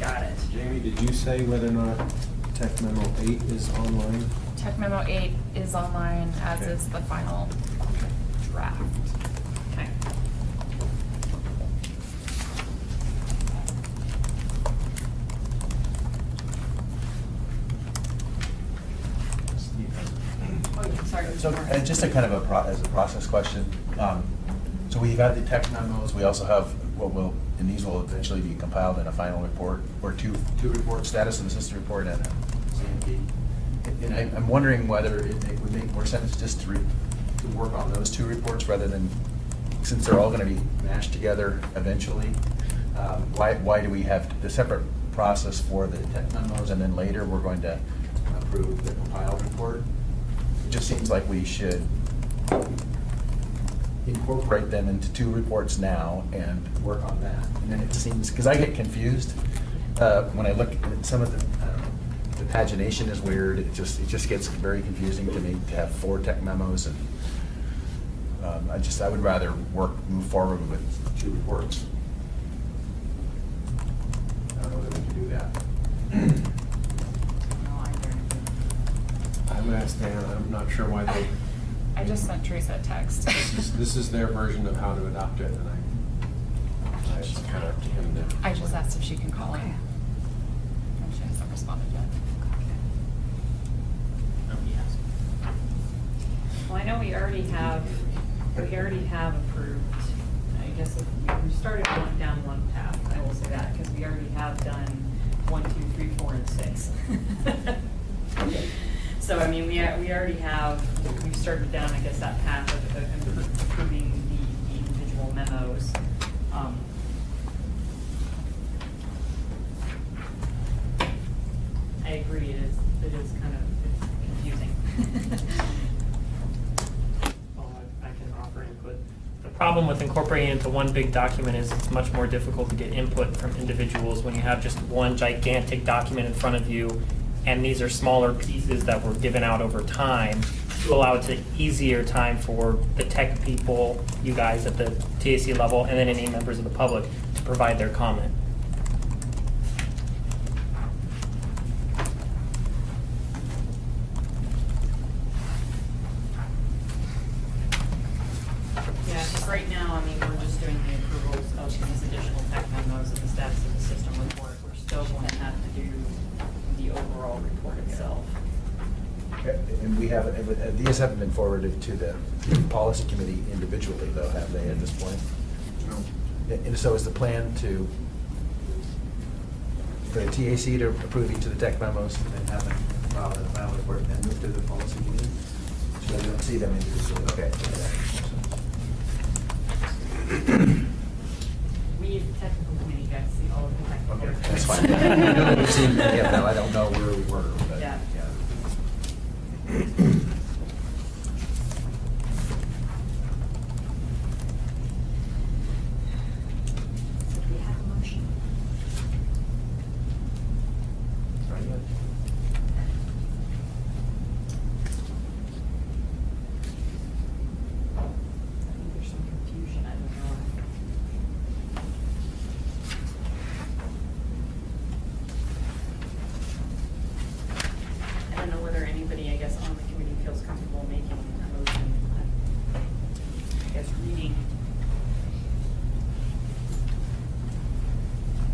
H: Got it.
D: Jamie, did you say whether or not Tech Memo 8 is online?
N: Tech Memo 8 is online, as
D: Okay.
N: is the final draft.
H: Okay. Oh, yeah, sorry.
M: So, and just a kind of as a process question, so we've got the tech memos, we also have what will, and these will eventually be compiled in a final report, or two reports, status of the system report and a CMP. And I'm wondering whether it would make more sense just to work on those two reports rather than, since they're all gonna be mashed together eventually, why do we have the separate process for the tech memos and then later we're going to approve the compiled report? It just seems like we should incorporate them into two reports now and work on that. And then it seems, because I get confused when I look at some of the, I don't know, the pagination is weird. It just gets very confusing to me to have 4 tech memos, and I would rather move forward with 2 reports. I don't know whether we can do that.
H: No, I agree.
D: I would ask Dan, I'm not sure why they,
N: I just sent Teresa a text.
D: this is their version of how to adopt it, and it's kind of up to him to.
N: I just asked if she can call in. And she hasn't responded yet.
H: Well, I know we already have approved, I guess if we started going down one path, I will say that, because we already have done 1, 2, 3, 4, and 6. So, I mean, we already have, we've started down, I guess, that path of approving the individual memos. I agree, it is kind of, it's confusing.
A: Well, I can offer input. The problem with incorporating it into one big document is it's much more difficult to get input from individuals when you have just one gigantic document in front of you, and these are smaller pieces that were given out over time to allow it to easier time for the tech people, you guys at the TAC level, and then any members of the public to provide their comment.
H: Yeah, because right now, I mean, we're just doing the approvals of these additional tech memos and the status of the system report. We're still going to have to do the overall report itself.
M: And these haven't been forwarded to the policy committee individually, though, have they, at this point? And so is the plan for the TAC to approve each of the tech memos and then have them file the final report and then move to the policy committee? So we don't see them individually, okay.
H: We, technical committee, got to see all of the technical.
M: Okay, that's fine. I know we've seen, yeah, no, I don't know where we were, but.
H: Yeah. So do we have a motion?
M: Sorry, yeah.
H: I think there's some confusion, I don't know. I don't know whether anybody, I guess, on the committee feels comfortable making a motion. I guess reading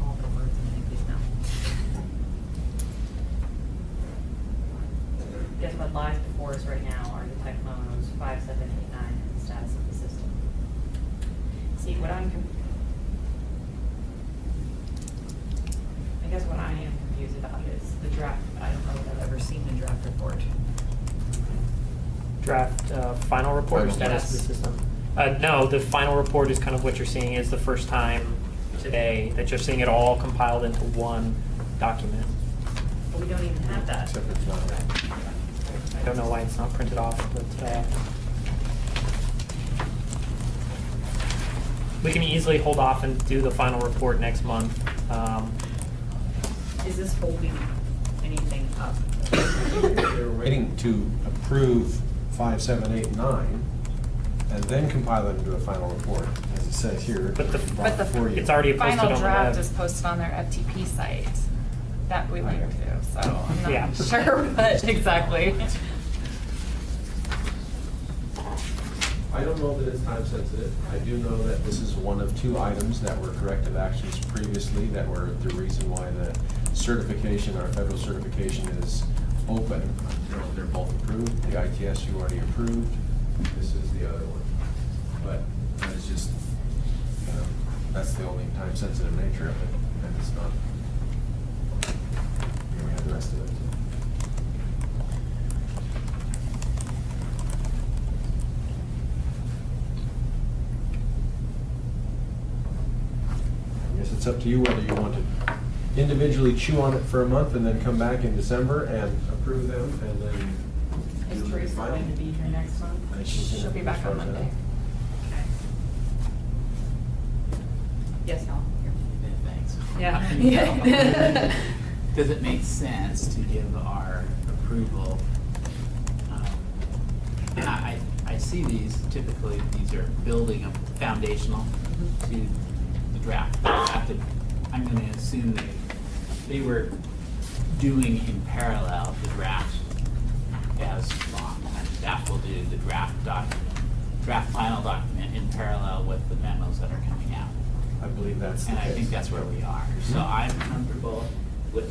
H: all the words and things now. I guess what lies before us right now are the tech memos 5, 7, 8, 9, and the status of the system. See, what I guess what I am confused about is the draft. I don't know that I've ever seen the draft report.
A: Draft final report or
M: Final.
A: status of the system? No, the final report is kind of what you're seeing is the first time today that you're seeing it all compiled into one document.
H: But we don't even have that.
D: Except it's not.
A: I don't know why it's not printed off, but we can easily hold off and do the final report next month.
H: Is this holding anything up?
D: They were waiting to approve 5, 7, 8, 9, and then compile it into a final report, as it says here.
A: But the-
N: But the
D: before you.
A: It's already posted on
N: final
A: the
N: draft
A: web.
N: is posted on their FTP site that we link to, so I'm
A: Yeah.
N: not sure what exactly.
D: I don't know that it's time sensitive. I do know that this is one of 2 items that were corrective actions previously that were the reason why the certification, our federal certification is open. You know, they're both approved. The ITS you already approved. This is the other one. But it's just, you know, that's the only time sensitive nature of it. And it's not, you know, we have the rest of it. I guess it's up to you whether you want to individually chew on it for a month and then come back in December and approve them and then.
H: Is
D: do the
H: Teresa
D: final.
H: going to be here next month?
D: I think she's
N: She'll be back
D: as far
N: on
D: as I know.
N: Monday.
H: Okay. Yes, Helen?
F: Thanks.
H: Yeah.
F: Does it make sense to give our approval? And I see these, typically, these are building a foundational to the draft. I'm gonna assume they were doing in parallel the draft as long. And staff will do the draft final document in parallel with the memos that are coming out.
D: I believe that's the
F: And I
D: case.
F: think that's where we are. So I'm comfortable with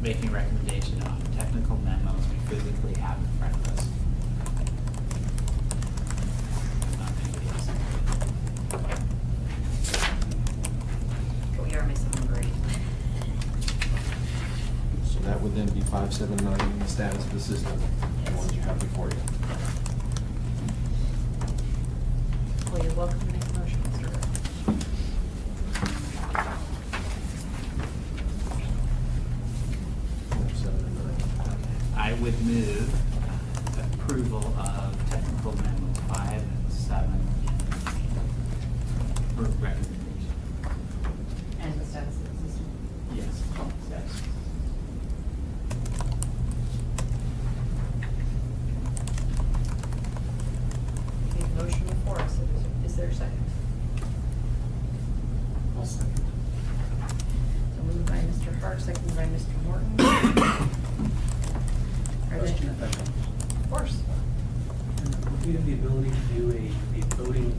F: making a recommendation on the technical memos we physically have in front of us. Not anybody else.
H: We are missing one grade.
D: So that would then be 5, 7, 9, the status of the system, the ones you have before you.
H: Well, you're welcome to make a motion, Mr. Rick.
D: 5, 7, and 9.
F: I would move approval of technical memo 5 and 7 for recommendation.
H: And the status of the system.
F: Yes. Yes.
H: Okay, motion before us. Is there a second?
C: I'll second.
H: So moved by Mr. Hart, seconded by Mr. Morton. Are there-
C: Question if I may.
H: Of course.
C: Would we have the ability to do a voting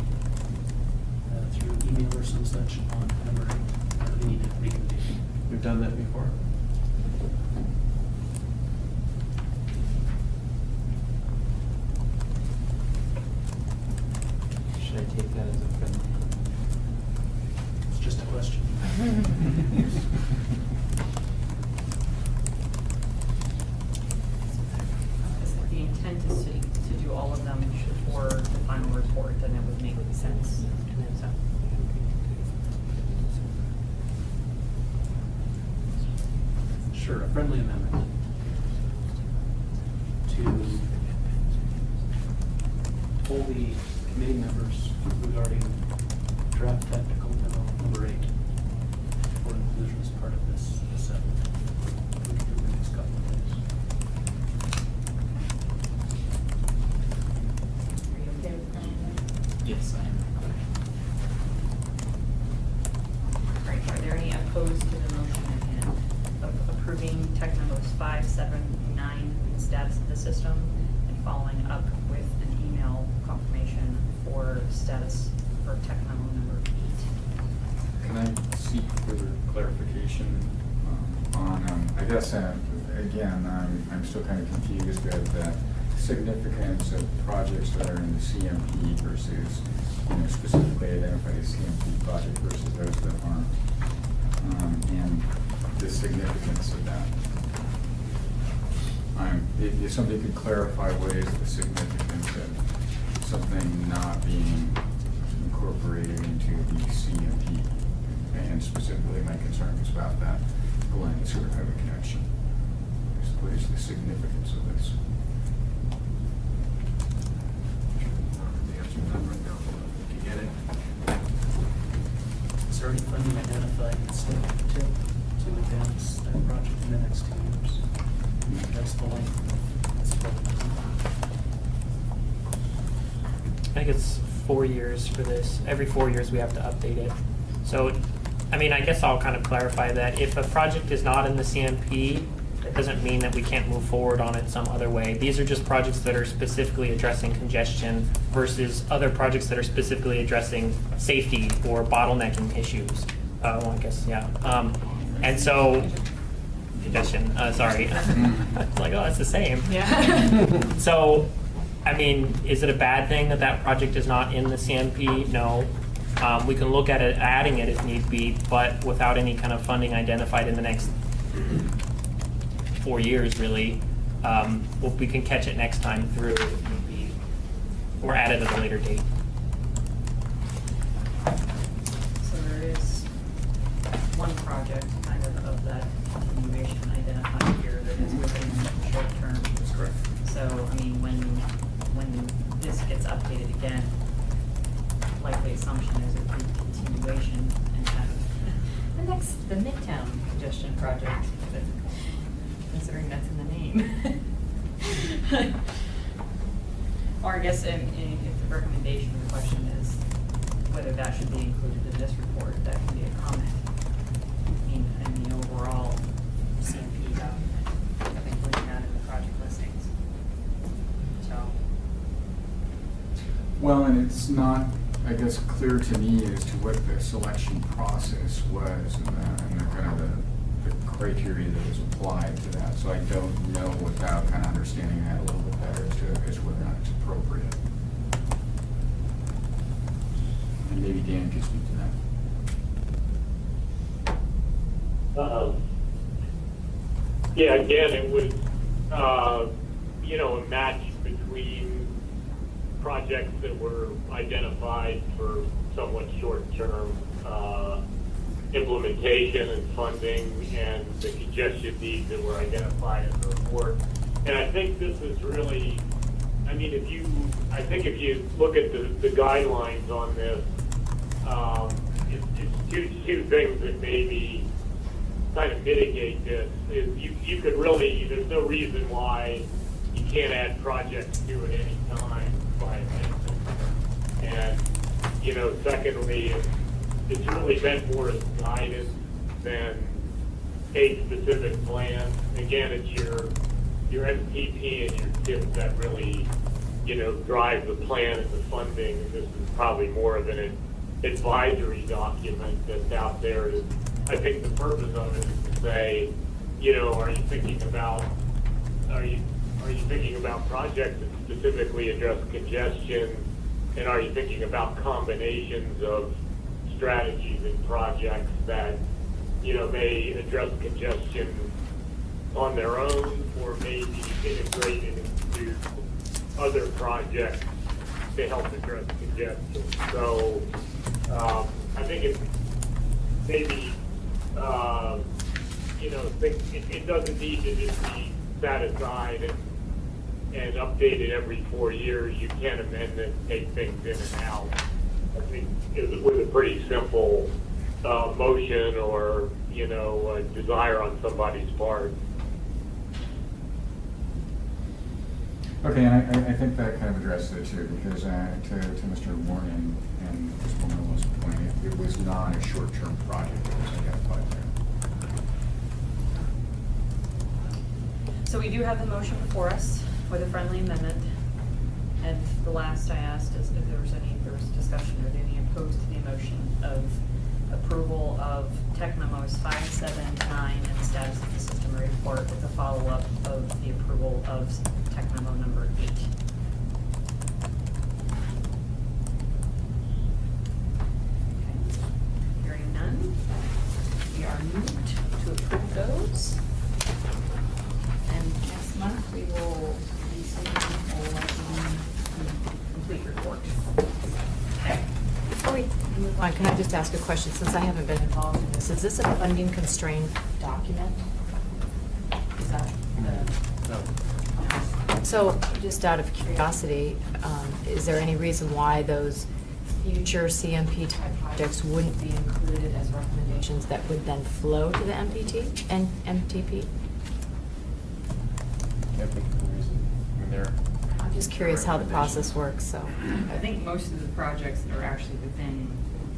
C: through email or some such on memory? Or do we need a recommendation?
D: We've done that before.
F: Should I take that as a friendly?
H: The intent is to do all of them before the final report, and it would make sense. So,
C: Sure, a friendly amendment to poll the committee members regarding draft technical memo number 8 for inclusion as part of this assessment. We can do the next couple of days.
H: are you okay with that?
F: Yes, I am.
H: Great. Are there any opposed to the motion at hand of approving tech memos 5, 7, 9, the status of the system, and following up with an email confirmation for status for tech memo number 8?
G: Can I seek further clarification on, I guess, again, I'm still kind of confused at the significance of projects that are in the CMP versus, specifically identified as CMP project versus those that aren't, and the significance of that. If somebody could clarify what is the significance of something not being incorporated into the CMP, and specifically my concern is about that Glen sewer highway connection. What is the significance of this?
D: The answer to that right now, if you get it.
C: Is there any funding identified in state to advance that project in the next 2 years? That's the length. That's the length.
A: I think it's 4 years for this. Every 4 years we have to update it. So, I mean, I guess I'll kind of clarify that if a project is not in the CMP, that doesn't mean that we can't move forward on it some other way. These are just projects that are specifically addressing congestion versus other projects that are specifically addressing safety or bottlenecking issues. Well, I guess, yeah. And so, congestion, sorry. It's like, oh, it's the same.
H: Yeah.
A: So, I mean, is it a bad thing that that project is not in the CMP? No. We can look at it, adding it if need be, but without any kind of funding identified in the next 4 years, really. We can catch it next time through if need be, or add it at a later date.
H: So there is one project kind of that continuation identified here that is within the short term.
D: That's correct.
H: So, I mean, when this gets updated again, likely assumption is a continuation and have the Midtown congestion project, considering that's in the name. Or I guess if the recommendation or the question is whether that should be included in this report, that can be a comment. I mean, in the overall CMP document, including that in the project listings. So.
G: Well, and it's not, I guess, clear to me as to what the selection process was and the kind of the criteria that was applied to that. So I don't know without kind of understanding that a little bit better as to whether or not it's appropriate. And maybe Dan could speak to that.
K: Yeah, again, it was, a match between projects that were identified for somewhat short-term implementation and funding, and the congestion needs that were identified in the report. And I think this is really, I mean, if you look at the guidelines on this, it's two things that maybe kind of mitigate this. Is you could really, there's no reason why you can't add projects to it any time by amendment. And, secondly, it's really meant more as guidance than a specific plan. Again, it's your MPP and your TIP that really, drive the plan and the funding. And this is probably more of an advisory document that's out there. I think the purpose of it is to say, are you thinking about projects that specifically address congestion, and are you thinking about combinations of strategies and projects that, may address congestion on their own or may be integrated into other projects to help address congestion. So, I think it's maybe, it doesn't need to just be set aside and updated every 4 years. You can amend it, take things in and out. I think with a pretty simple motion or, a desire on somebody's part.
G: Okay, and I think that kind of addressed it too, because to Mr. Morgan and Mr. Miller's point, it was not a short-term project that was identified there.
H: So we do have the motion before us with a friendly amendment. And the last I asked is if there was discussion or any opposed to the motion of approval of Tech Memos 5, 7, 9, and the status of the system report with a follow-up of the approval of Tech Memo number 8. Okay. Hearing none, we are moved to approve those. And next month, we will be seeing a complete report. Okay.
L: Before we move on, can I just ask a question, since I haven't been involved in this? Is this a funding constrained document? Is that the?
D: No.
L: So, just out of curiosity, is there any reason why those future CMP type projects wouldn't be included as recommendations that would then flow to the MPT and MTP?
D: Can't think of the reason. I mean, they're.
L: I'm just curious how the process works, so.
H: I think most of the projects that are actually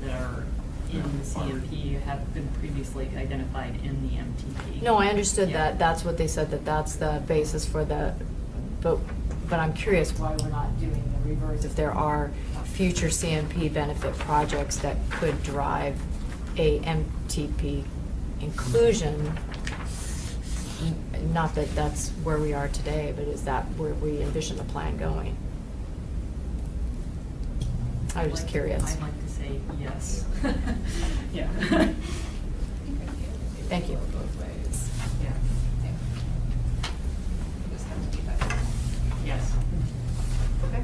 H: that are in the CMP have been previously identified in the MTP.
L: No, I understood
H: Yeah.
L: that, that's what they said, that's the basis for the, but I'm curious why we're not doing the reverse, if there are future CMP benefit projects that could drive a MTP inclusion. Not that that's where we are today, but is that where we envision the plan going? I was just curious.
H: I'd like to say yes. Yeah.
L: Thank you.
N: Both ways.
H: Yeah.
N: It just has to be better.
H: Yes. Okay.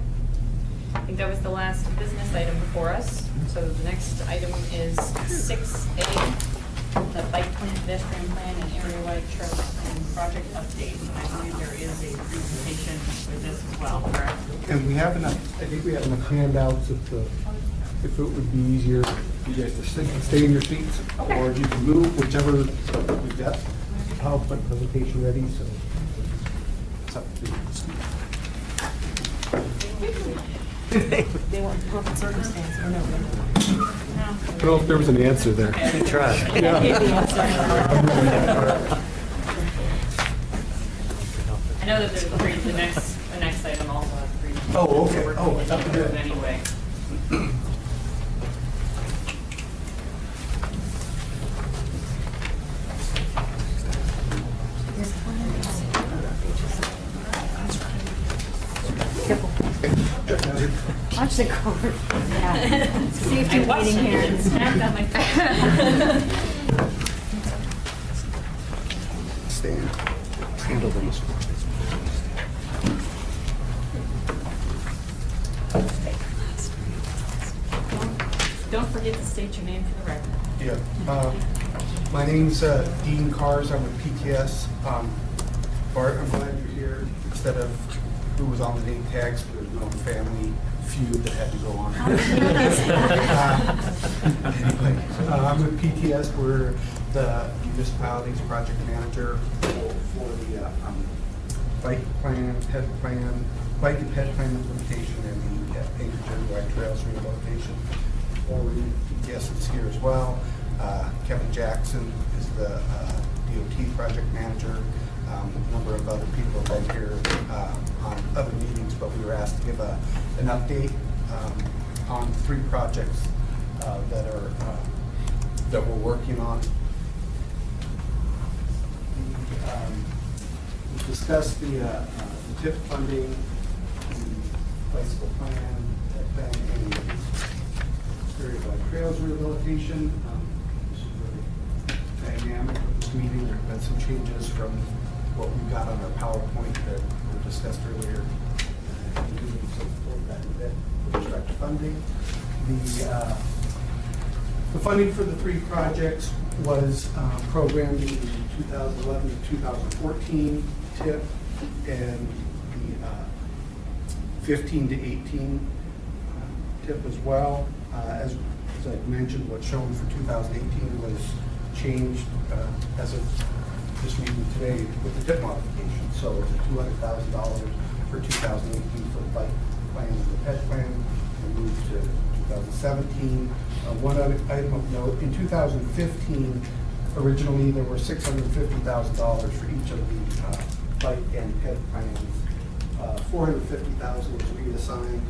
H: I think that was the last business item before us. So the next item is 6A, the bike plan, pedestrian plan, and area-wide trail plan project update. And I believe there is a presentation for this as well, correct?
O: And we have enough, I think we have enough handouts if it would be easier for you guys to sit and stay in your seats.
H: Okay.
O: Or you can move, whichever we've got. I'll put the presentation ready, so it's up to you.
L: They want perfect circumstance, or no?
O: I don't know if there was an answer there.
H: Good
O: try.
H: I know that there's the next item also has a presentation.
O: Oh, okay.
H: So we're
O: Oh,
H: going
O: I thought
H: to
O: we
H: do it
O: did.
H: anyway.
L: Watch the cord. Yeah. Safety
H: I watched
L: meeting
H: it
L: here.
H: and snapped on my phone.
O: Stand. Handle them.
H: Don't forget to state your name for the record.
O: Yeah. My name's Dean Cars. I'm with PTS. Bart, I'm glad you're here instead of who was on the name tags. There's no family feud that had to go on. Anyway, I'm with PTS. We're the municipality's project manager for the bike plan, ped plan, bike and ped plan implementation and the Anchorage Area-wide Trails rehabilitation. PTS is here as well. Kevin Jackson is the DOT project manager. A number of other people have been here on other meetings, but we were asked to give an update on 3 projects that we're working on. We discussed the TIP funding, the bicycle plan, and area trails rehabilitation. This is really dynamic with this meeting. There have been some changes from what we got on our PowerPoint that were discussed earlier. So we'll go back a bit with respect to funding. The funding for the three projects was programmed in the 2011 to 2014 TIP and the 15 to 18 TIP as well. As I mentioned, what's shown for 2018 was changed as of this meeting today with the TIP modification. So it's $200,000 for 2018 for the bike plan and the ped plan, and moved to 2017. One other item of note, in 2015, originally there were $650,000 for each of the bike and ped plans. $450,000 was reassigned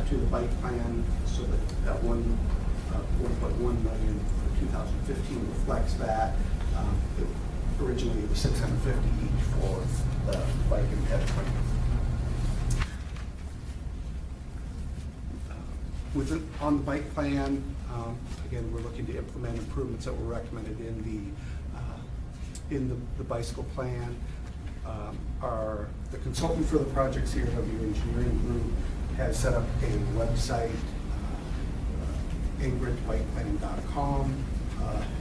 O: to the bike plan, so that $1.1 million for 2015 reflects that. Originally it was $650,000 each for the bike and ped plan. On the bike plan, again, we're looking to implement improvements that were recommended in the bicycle plan. The consultant for the project, CRW Engineering Group, has set up a website, agridbikeplan.com,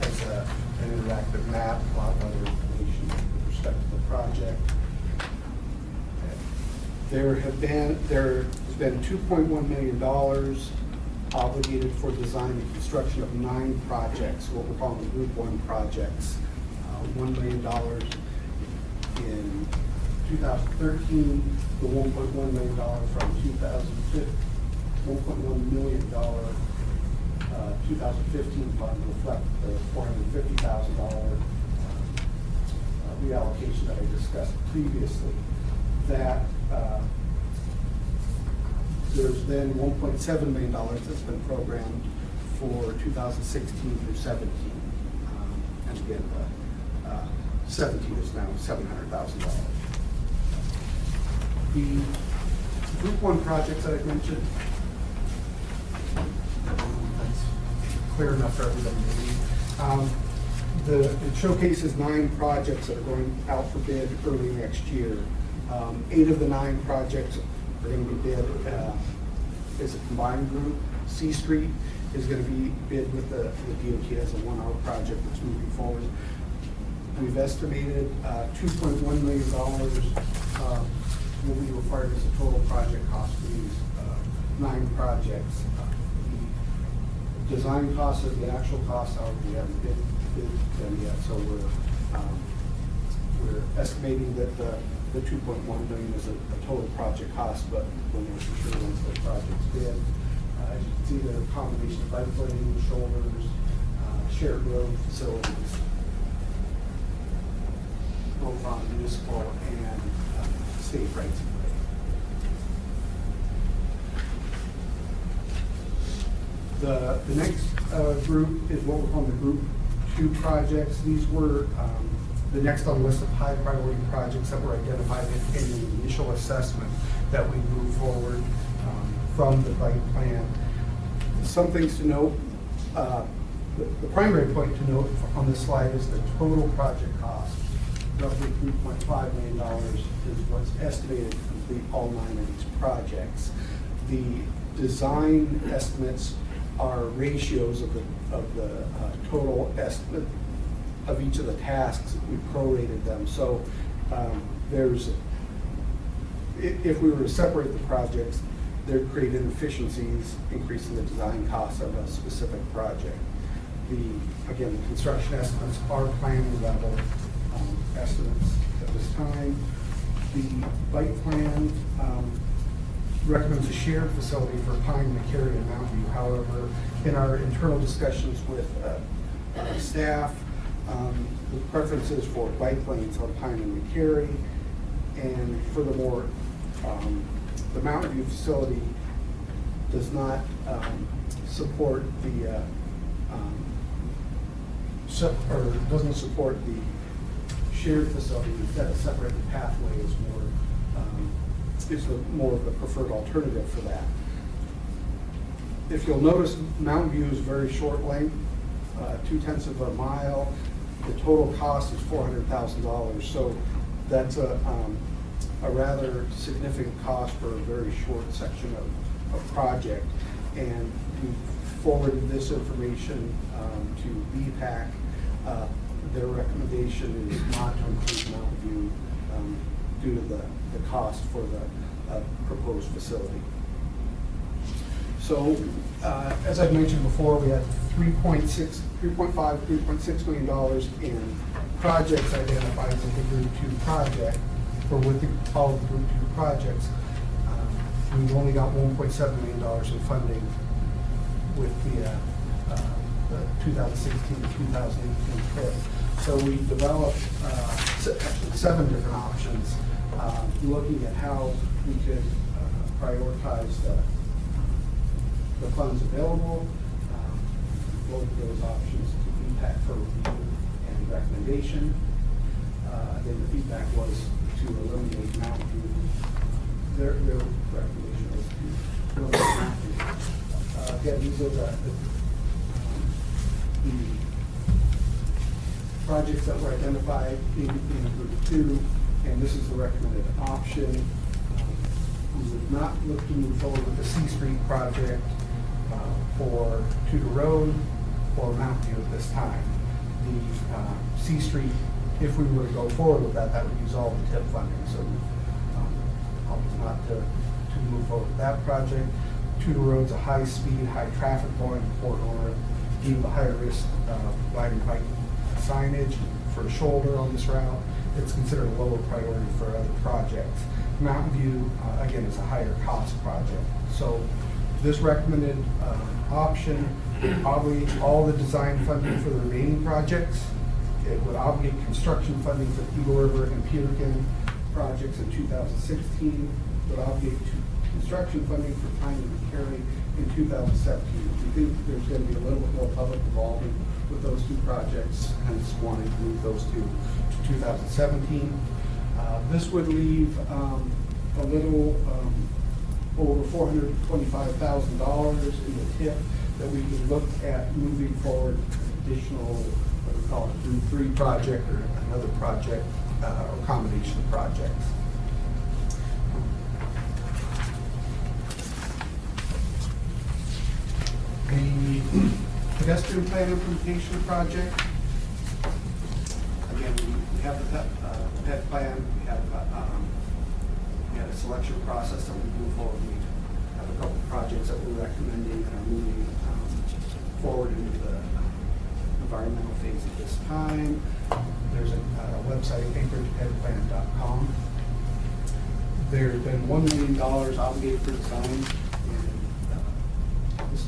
O: has an interactive map, a lot of other information with respect to the project. There has been $2.1 million obligated for design and construction of 9 projects, what we're calling the Group 1 projects. $1 million in 2013, the $1.1 million from 2015, $1.1 million 2015 fund reflect the $450,000 reallocation that I discussed previously. That there's then $1.7 million that's been programmed for 2016 through 17. And again, 17 is now $700,000. The Group 1 projects that I mentioned, that's clear enough for everybody to read. It showcases 9 projects that are going out for bid early next year. 8 of the 9 projects are going to be bid as a combined group. C Street is going to be bid with the DOT as a 1-hour project that's moving forward. We've estimated $2.1 million will be required as a total project cost for these 9 projects. The design costs are the actual costs, however, we haven't bid them yet, so we're estimating that the $2.1 million is a total project cost, but we'll know for sure once the project's bid. As you can see, the combination of bike lane, shoulders, shared road facilities, both on municipal and state rights of way. The next group is what we're calling the Group 2 projects. These were the next on the list of high priority projects that were identified in the initial assessment that we move forward from the bike plan. Some things to note. The primary point to note on this slide is the total project cost. Roughly $3.5 million is what's estimated to complete all 9 of these projects. The design estimates are ratios of the total estimate of each of the tasks. We prorated them. So if we were to separate the projects, they'd create inefficiencies, increasing the design costs of a specific project. Again, the construction estimates are planning level estimates at this time. The bike plan recommends a shared facility for Pine, McCary, and Mountain View. However, in our internal discussions with staff, the preference is for bike lanes on Pine and McCary, and furthermore, the Mountain View facility does not support the doesn't support the shared facility. Instead, a separated pathway is more of the preferred alternative for that. If you'll notice, Mountain View is very short length, 0.2 of a mile. The total cost is $400,000, so that's a rather significant cost for a very short section of project. And we forwarded this information to BPAC. Their recommendation is not to include Mountain View due to the cost for the proposed facility. So, as I've mentioned before, we had $3.6 million in projects identified as the Group 2 project, or with the all of the Group 2 projects. We've only got $1.7 million in funding with the 2016 to 2018 TIP. So we developed actually 7 different options, looking at how we could prioritize the funds available, both of those options to BPAC for review and recommendation. Then the feedback was to eliminate Mountain View. Their recommendation was to eliminate Mountain View. Again, these are the projects that were identified in Group 2, and this is the recommended option. We would not look to move forward with the C Street project for Tudor Road or Mountain View at this time. The C Street, if we were to go forward with that, that would use all the TIP funding. So not to move forward with that project. Tudor Road's a high-speed, high-traffic volume corridor, due to the higher risk of riding bike signage for the shoulder on this route. It's considered a lower priority for other projects. Mountain View, again, is a higher cost project. So this recommended option obligates all the design funding for the remaining projects. It would obligate construction funding for the Eagle River and Peterkin projects in 2016. It would obligate construction funding for Pine and McCary in 2017. We think there's going to be a little bit more public involvement with those 2 projects, hence wanting to move those to 2017. This would leave a little over $425,000 in the TIP that we could look at moving forward additional, what we call a Group 3 project or another project or combination of projects. The pedestrian plan implementation project. Again, we have the PED plan. We have a selection process that we move forward. We have a couple of projects that we're recommending and are moving forward into the environmental phase at this time. There's a website, anchorageedplan.com. There's been $1 million obligated for design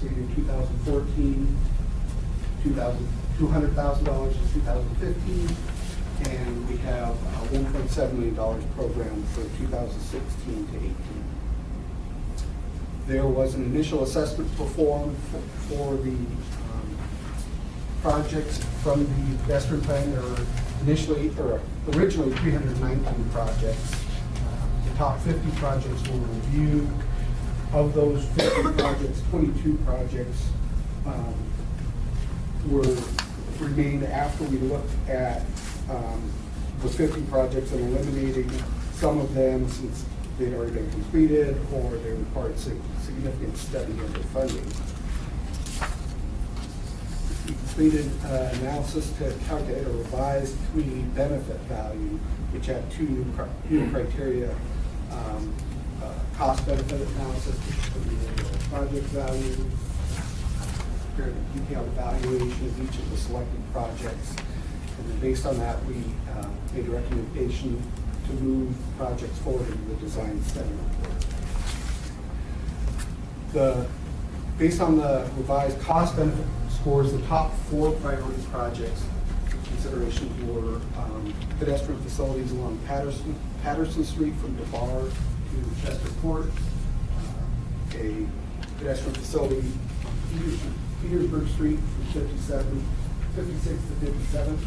O: in 2014, $200,000 in 2015, and we have a $1.7 million program for 2016 to 18. There was an initial assessment performed for the projects from the pedestrian plan. There were originally 319 projects. The top 50 projects were reviewed. Of those 50 projects, 22 projects remained after we looked at the 50 projects and eliminating some of them since they'd already been completed or they required significant study of the funding. We completed analysis to calculate a revised community benefit value, which had 2 new criteria. Cost benefit analysis for the project value, compared to detailed evaluation of each of the selected projects. And then based on that, we made a recommendation to move projects forward into the design study report. Based on the revised cost benefit scores, the top 4 priority projects for consideration were pedestrian facilities along Patterson Street from DeBar to Chester Court, a pedestrian facility Petersburg Street from 56 to 57,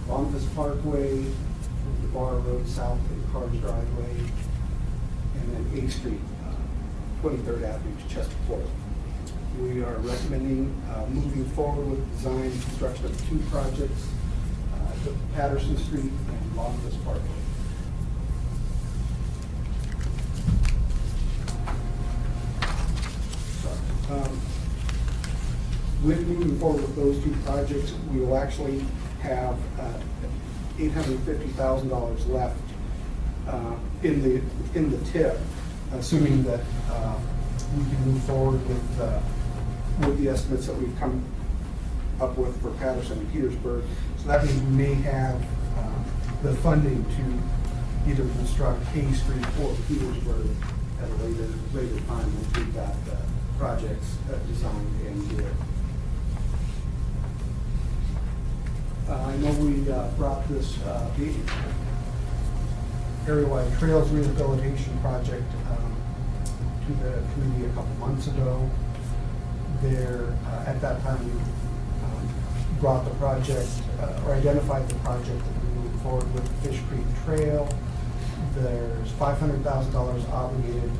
O: Bonfils Parkway from DeBar Road south to Cars Driveway, and then A Street, 23rd Avenue to Chester Court. We are recommending moving forward with design and construction of 2 projects, Patterson Street and Longvista Parkway. With moving forward with those 2 projects, we will actually have $850,000 left in the tip, assuming that we can move forward with the estimates that we've come up with for Patterson and Petersburg. So that means we may have the funding to either construct A Street or Petersburg at a later time once we've got the projects designed and bid. I know we brought this the area-wide trails rehabilitation project to the committee a couple months ago. There, at that time, we brought the project, or identified the project that we moved forward with, Fish Creek Trail. There's $500,000 obligated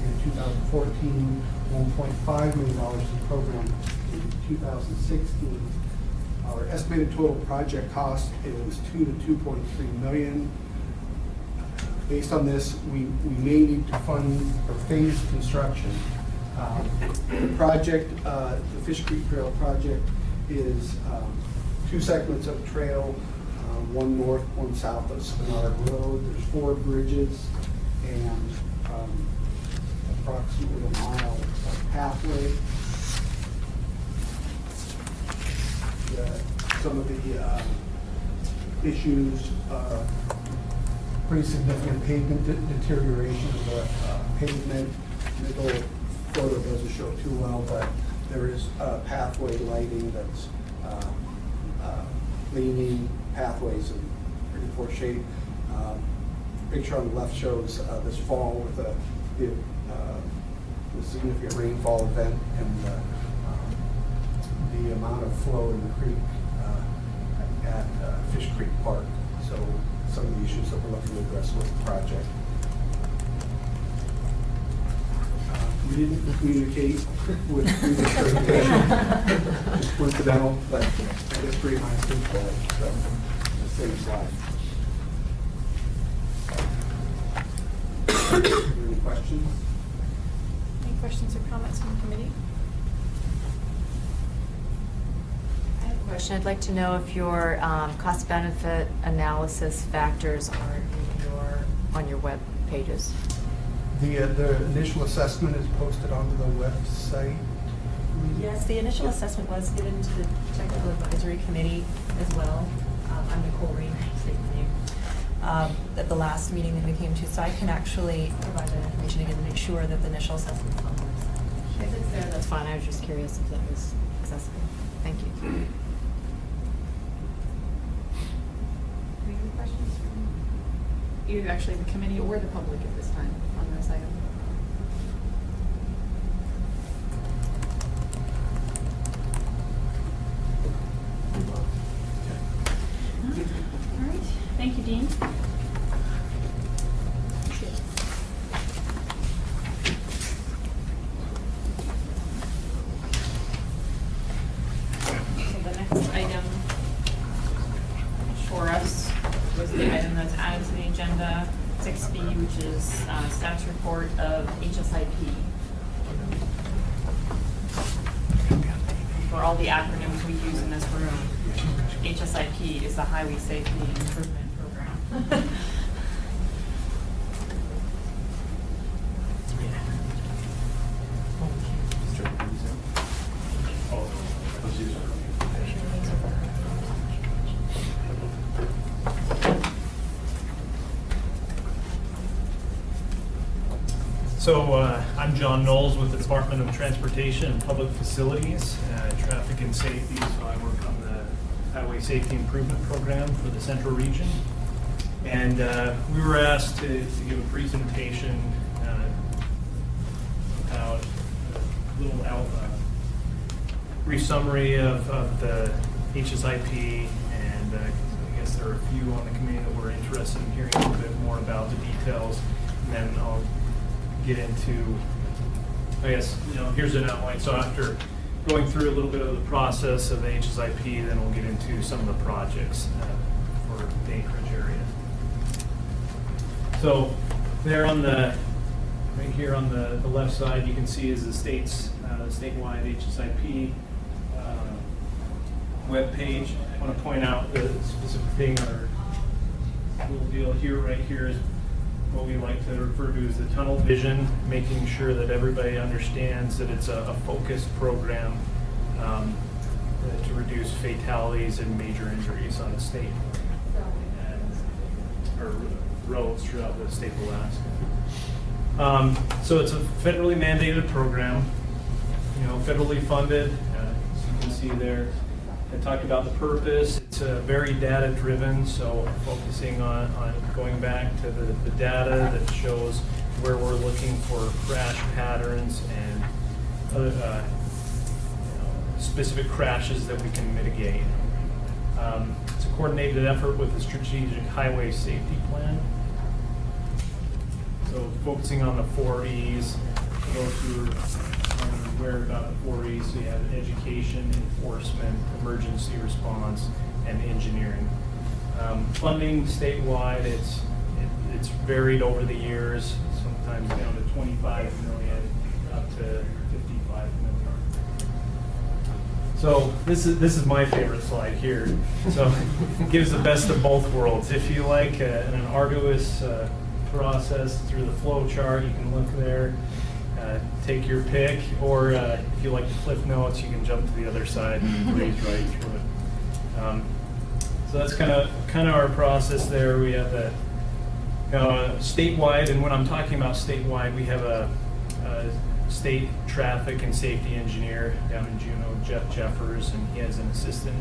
O: in 2014, $1.5 million in program in 2016. Our estimated total project cost is $2 to $2.3 million. Based on this, we may need to fund or phase construction. The project, the Fish Creek Trail project, is 2 segments of trail, one north, one south of Spinard Road. There's 4 bridges and approximately a mile of pathway. Some of the issues are pretty significant pavement deterioration of the pavement. Middle photo doesn't show too well, but there is pathway lighting that's leaning, pathways in pretty poor shape. Picture on the left shows this fall with the significant rainfall event and the amount of flow in the creek at Fish Creek Park. So some of the issues that we're looking to address with the project. We didn't communicate with previous presentation, just coincidental, but I guess pretty nice info, so the same slide. Any questions?
B: Any questions or comments from the committee?
L: I have a question. I'd like to know if your cost-benefit analysis factors are on your web pages.
O: The initial assessment is posted onto the website.
H: Yes, the initial assessment was given to the technical advisory committee as well. I'm Nicole Reed, state the name, at the last meeting that we came to, so I can actually provide that information again to make sure that the initial assessment is on the website.
L: If it's there, that's fine. I was just curious if that was accessible. Thank you.
B: Any other questions from either actually the committee or the public at this time on this item? All right, thank you, Dean. So the next item for us was the item that's added to the agenda, 6B, which is status report of HSIP. For all the acronyms we use in this room, HSIP is the Highway Safety Improvement Program.
C: So I'm John Knowles with the Department of Transportation and Public Facilities, Traffic and Safety. So I work on the Highway Safety Improvement Program for the Central Region. And we were asked to give a presentation about a little brief summary of the HSIP. And I guess there are a few on the committee that were interested in hearing a little bit more about the details. And then I'll get into I guess, here's an outline. So after going through a little bit of the process of the HSIP, then we'll get into some of the projects for the Anchorage area. So there on the, right here on the left side, you can see is the statewide HSIP webpage. I want to point out the specific thing, our little deal here, right here is what we like to refer to as the tunnel vision, making sure that everybody understands that it's a focused program to reduce fatalities and major injuries on the state or roads throughout the state of Alaska. So it's a federally mandated program, federally funded, as you can see there. I talked about the purpose. It's very data driven, so focusing on going back to the data that shows where we're looking for crash patterns and other specific crashes that we can mitigate. It's a coordinated effort with the Strategic Highway Safety Plan. So focusing on the 4 E's, go through where about the 4 E's. So you have education, enforcement, emergency response, and engineering. Funding statewide, it's varied over the years, sometimes down to 25 million, up to 55 million. So this is my favorite slide here. So it gives the best of both worlds. If you like an arduous process through the flow chart, you can look there, take your pick, or if you like the cliff notes, you can jump to the other side and breeze right through it. So that's kind of our process there. We have the statewide, and when I'm talking about statewide, we have a state traffic and safety engineer down in Juneau, Jeff Jeffers, and he has an assistant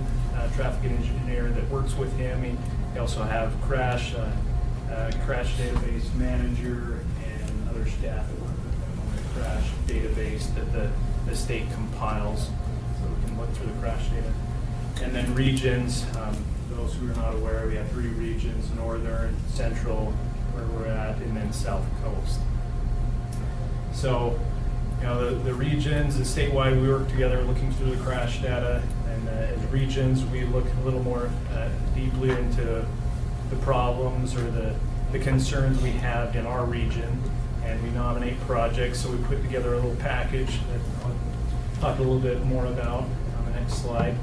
C: traffic engineer that works with him. We also have crash database manager and other staff that work with them on the crash database that the state compiles, so we can look through the crash data. And then regions, those who are not aware, we have 3 regions: northern, central, where we're at, and then south coast. So, the regions, the statewide, we work together looking through the crash data, and as regions, we look a little more deeply into the problems or the concerns we have in our region, and we nominate projects. So we put together a little package that I'll talk a little bit more about on the next slide.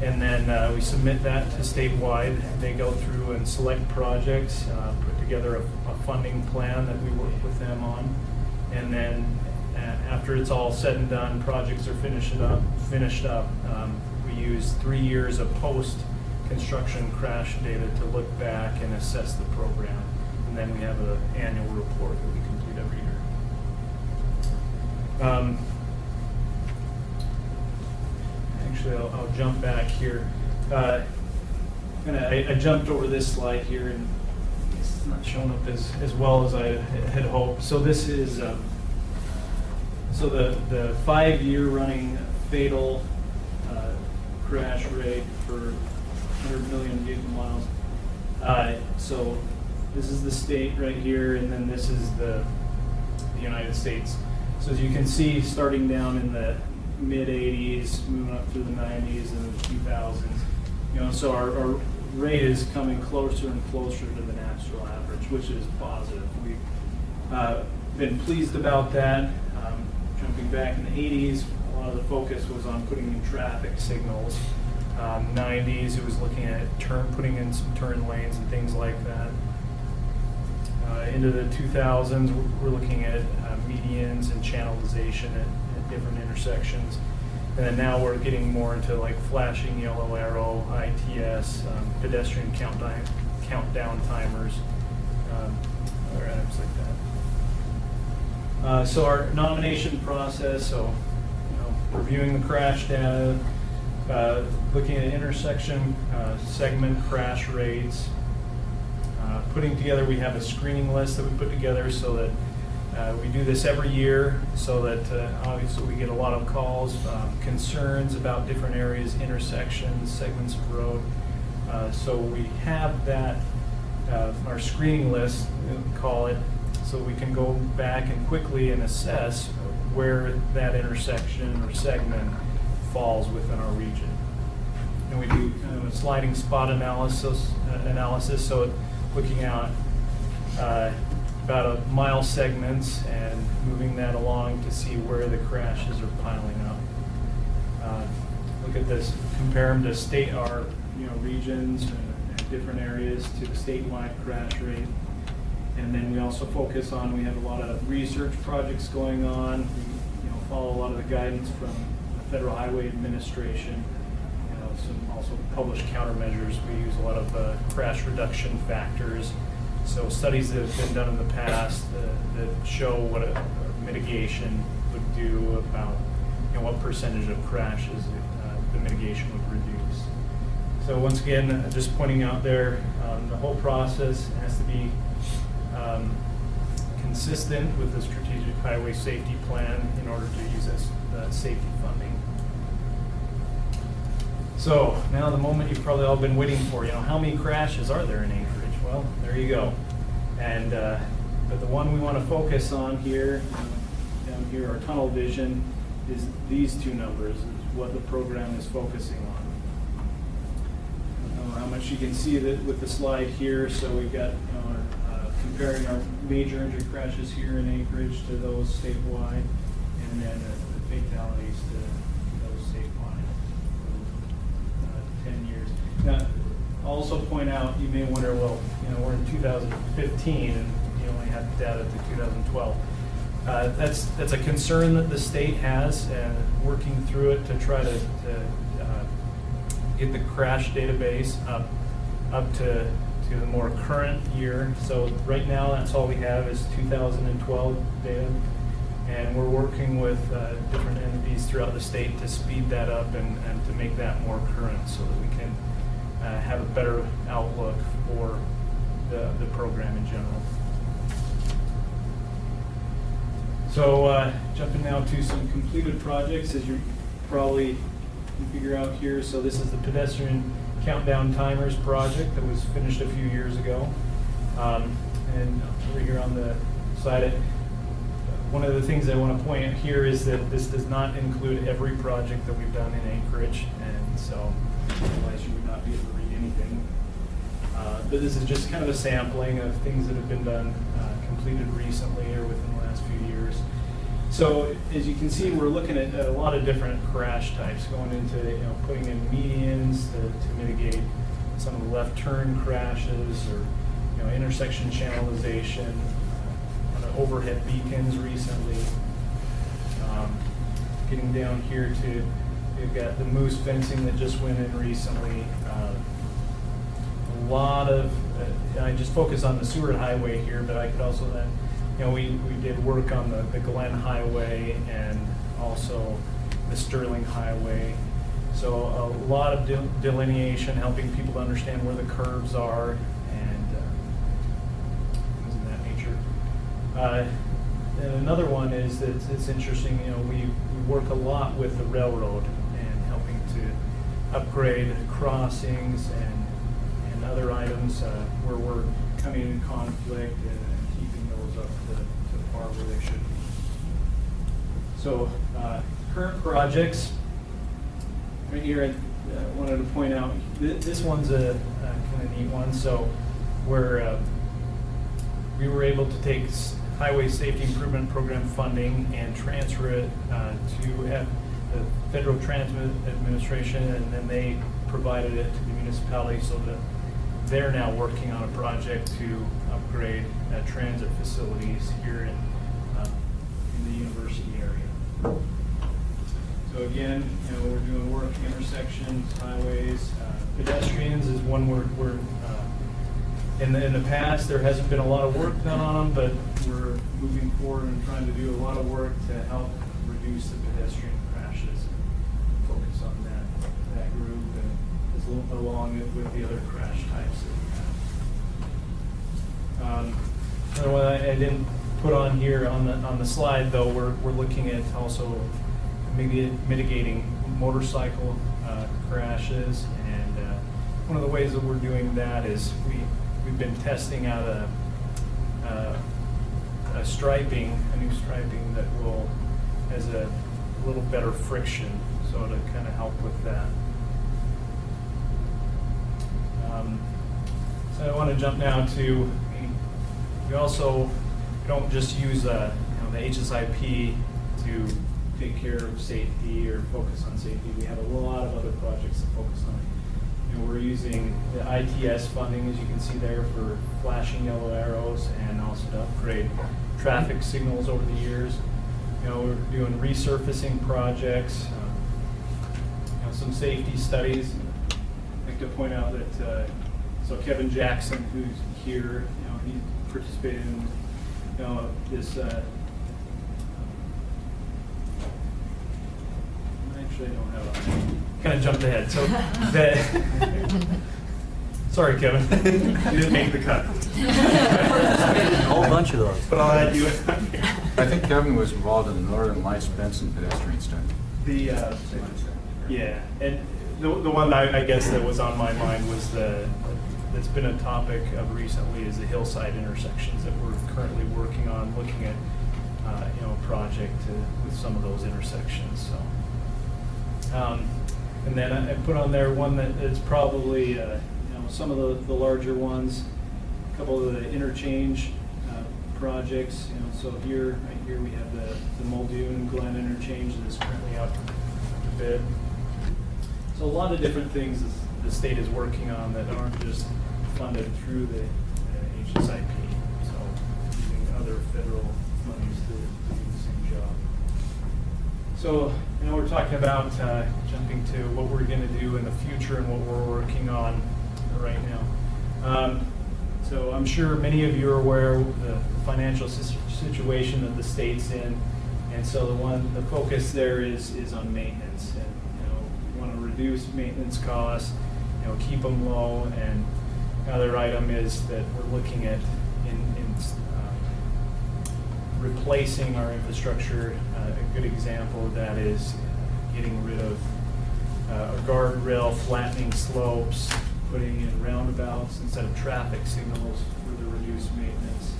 C: And then we submit that to statewide. They go through and select projects, put together a funding plan that we work with them on. And then after it's all said and done, projects are finished up, we use 3 years of post-construction crash data to look back and assess the program. And then we have an annual report that we complete every year. Actually, I'll jump back here. I jumped over this slide here, and it's not showing up as well as I had hoped. So this is so the 5-year running fatal crash rate for 100 million vehicle miles. So this is the state right here, and then this is the United States. So as you can see, starting down in the mid-80s, moving up through the 90s and the 2000s, so our rate is coming closer and closer to the national average, which is positive. We've been pleased about that. Jumping back in the 80s, a lot of the focus was on putting in traffic signals. 90s, it was looking at putting in some turn lanes and things like that. Into the 2000s, we're looking at medians and channelization at different intersections. And then now we're getting more into like flashing yellow arrow, ITS, pedestrian countdown timers, other items like that. So our nomination process, reviewing the crash data, looking at intersection segment crash rates, putting together, we have a screening list that we put together so that we do this every year, so that obviously we get a lot of calls, concerns about different areas, intersections, segments of road. So we have that, our screening list, we call it, so we can go back and quickly and assess where that intersection or segment falls within our region. And we do kind of a sliding spot analysis, so looking at about a mile segments and moving that along to see where the crashes are piling up. Look at this, compare them to state, our regions and different areas to the statewide crash rate. And then we also focus on, we have a lot of research projects going on. We follow a lot of the guidance from the Federal Highway Administration. Some also published countermeasures. We use a lot of crash reduction factors. So studies that have been done in the past that show what a mitigation would do about what percentage of crashes the mitigation would reduce. So once again, just pointing out there, the whole process has to be consistent with the Strategic Highway Safety Plan in order to use this safety funding. So now the moment you've probably all been waiting for, how many crashes are there in Anchorage? Well, there you go. And but the one we want to focus on here, down here, our tunnel vision, is these two numbers, is what the program is focusing on. I don't know how much you can see that with the slide here. So we've got comparing our major injury crashes here in Anchorage to those statewide, and then the fatalities to those statewide. 10 years. Now, I'll also point out, you may wonder, well, we're in 2015 and you only have data to 2012. That's a concern that the state has, and working through it to try to get the crash database up to the more current year. So right now, that's all we have is 2012 data. And we're working with different entities throughout the state to speed that up and to make that more current so that we can have a better outlook for the program in general. So jumping now to some completed projects, as you probably can figure out here. So this is the pedestrian countdown timers project that was finished a few years ago. And over here on the side, one of the things I want to point out here is that this does not include every project that we've done in Anchorage, and so otherwise you would not be able to read anything. But this is just kind of a sampling of things that have been done, completed recently or within the last few years. So as you can see, we're looking at a lot of different crash types, going into putting in medians to mitigate some of the left turn crashes, or intersection channelization. Overhead beacons recently. Getting down here to, we've got the moose fencing that just went in recently. A lot of, I just focus on the Seward Highway here, but I could also then, we did work on the Glen Highway and also the Sterling Highway. So a lot of delineation, helping people to understand where the curves are and things of that nature. And another one is that it's interesting, we work a lot with the railroad and helping to upgrade crossings and other items where we're coming in conflict and keeping those up to par where they should be. So current projects, right here I wanted to point out, this one's a kind of neat one. So where we were able to take Highway Safety Improvement Program funding and transfer it to the Federal Transit Administration, and then they provided it to the municipality so that they're now working on a project to upgrade transit facilities here in the university area. So again, we're doing work, intersections, highways, pedestrians is one we're in the past, there hasn't been a lot of work done on them, but we're moving forward and trying to do a lot of work to help reduce the pedestrian crashes. Focus on that group and along with the other crash types that we have. Another one I didn't put on here on the slide though, we're looking at also mitigating motorcycle crashes, and one of the ways that we're doing that is we've been testing out a new striping that will has a little better friction, so to kind of help with that. So I want to jump now to, we also don't just use the HSIP to take care of safety or focus on safety. We have a lot of other projects to focus on. We're using the ITS funding, as you can see there, for flashing yellow arrows and also to upgrade traffic signals over the years. We're doing resurfacing projects, some safety studies. I'd like to point out that so Kevin Jackson, who's here, he participated in this. Actually, I don't have it. Kind of jumped ahead. So that. Sorry, Kevin. You didn't make the cut.
I: A whole bunch of those.
C: But I'll add you.
G: I think Kevin was involved in the Northern Lights Benson pedestrian study.
C: Yeah, and the one I guess that was on my mind was that's been a topic of recently is the hillside intersections that we're currently working on, looking at a project with some of those intersections. So, and then I put on there one that is probably some of the larger ones, a couple of the interchange projects. So right here we have the Muldoon Glen interchange that is currently out to bid. So a lot of different things the state is working on that aren't just funded through the HSIP. So using other federal monies to do the same job. So we're talking about jumping to what we're going to do in the future and what we're working on right now. So I'm sure many of you are aware of the financial situation that the state's in, and so the focus there is on maintenance, and we want to reduce maintenance costs, keep them low. And another item is that we're looking at in replacing our infrastructure. A good example of that is getting rid of a guardrail, flattening slopes, putting in roundabouts instead of traffic signals for the reduced maintenance.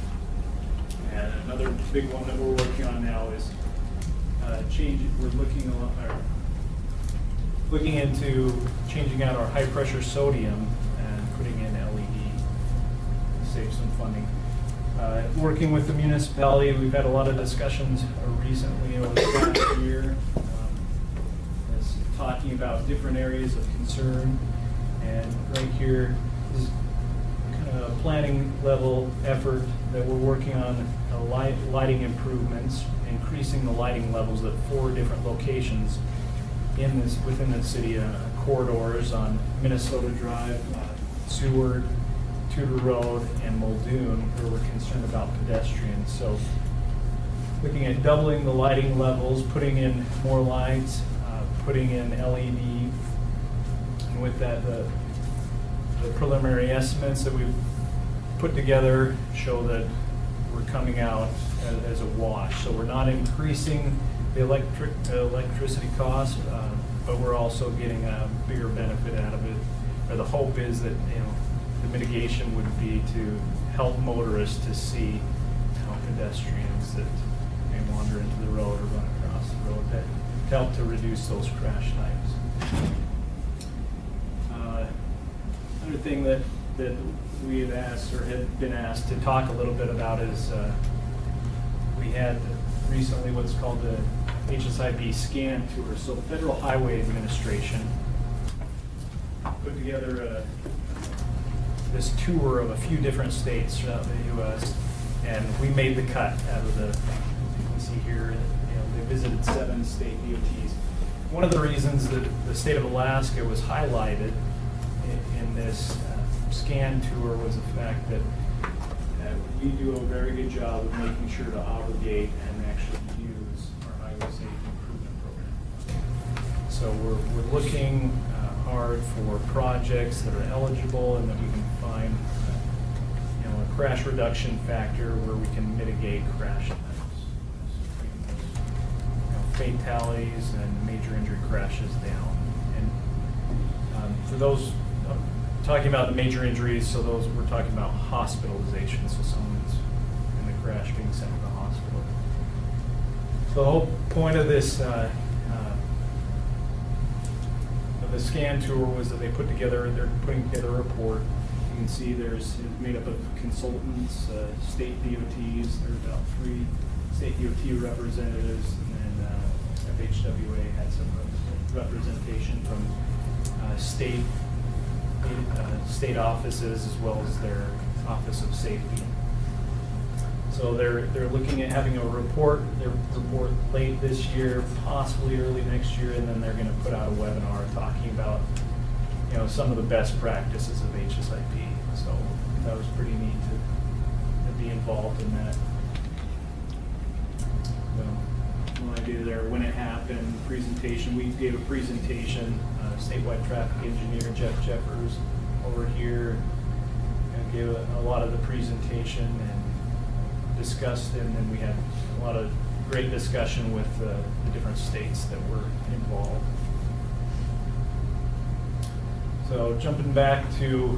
C: And another big one that we're working on now is we're looking into changing out our high pressure sodium and putting in LED to save some funding. Working with the municipality, we've had a lot of discussions recently over the past year, talking about different areas of concern. And right here is kind of a planning level effort that we're working on lighting improvements, increasing the lighting levels at 4 different locations within the city corridors on Minnesota Drive, Seward, Tudor Road, and Muldoon, where we're concerned about pedestrians. So looking at doubling the lighting levels, putting in more lights, putting in LED. And with that, the preliminary estimates that we've put together show that we're coming out as a wash. So we're not increasing the electricity cost, but we're also getting a bigger benefit out of it. Or the hope is that the mitigation would be to help motorists to see pedestrians that may wander into the road or run across the road, to help to reduce those crash times. Another thing that we have asked or had been asked to talk a little bit about is we had recently what's called the HSIP scan tour. So the Federal Highway Administration put together this tour of a few different states throughout the U.S. and we made the cut out of as you can see here, they visited 7 state DOTs. One of the reasons that the state of Alaska was highlighted in this scan tour was the fact that we do a very good job of making sure to obligate and actually use our highway safety improvement program. So we're looking hard for projects that are eligible and that we can find a crash reduction factor where we can mitigate crash events, fatalities and major injury crashes down. And for those talking about the major injuries, so those we're talking about hospitalization, so someone's in the crash being sent to the hospital.
P: So the whole point of this, of the scan tour was that they're putting together a report. You can see it's made up of consultants, state DOTs, there's about 3 state DOT representatives, and then FHWA had some representation from state offices as well as their Office of Safety. So they're looking at having a report late this year, possibly early next year, and then they're going to put out a webinar talking about, some of the best practices of HSIP. So that was pretty neat to be involved in that. What I do there, when it happened, presentation, we gave a presentation, statewide traffic engineer Jeff Jeffers over here gave a lot of the presentation and discussed, and then we had a lot of great discussion with the different states that were involved. So jumping back to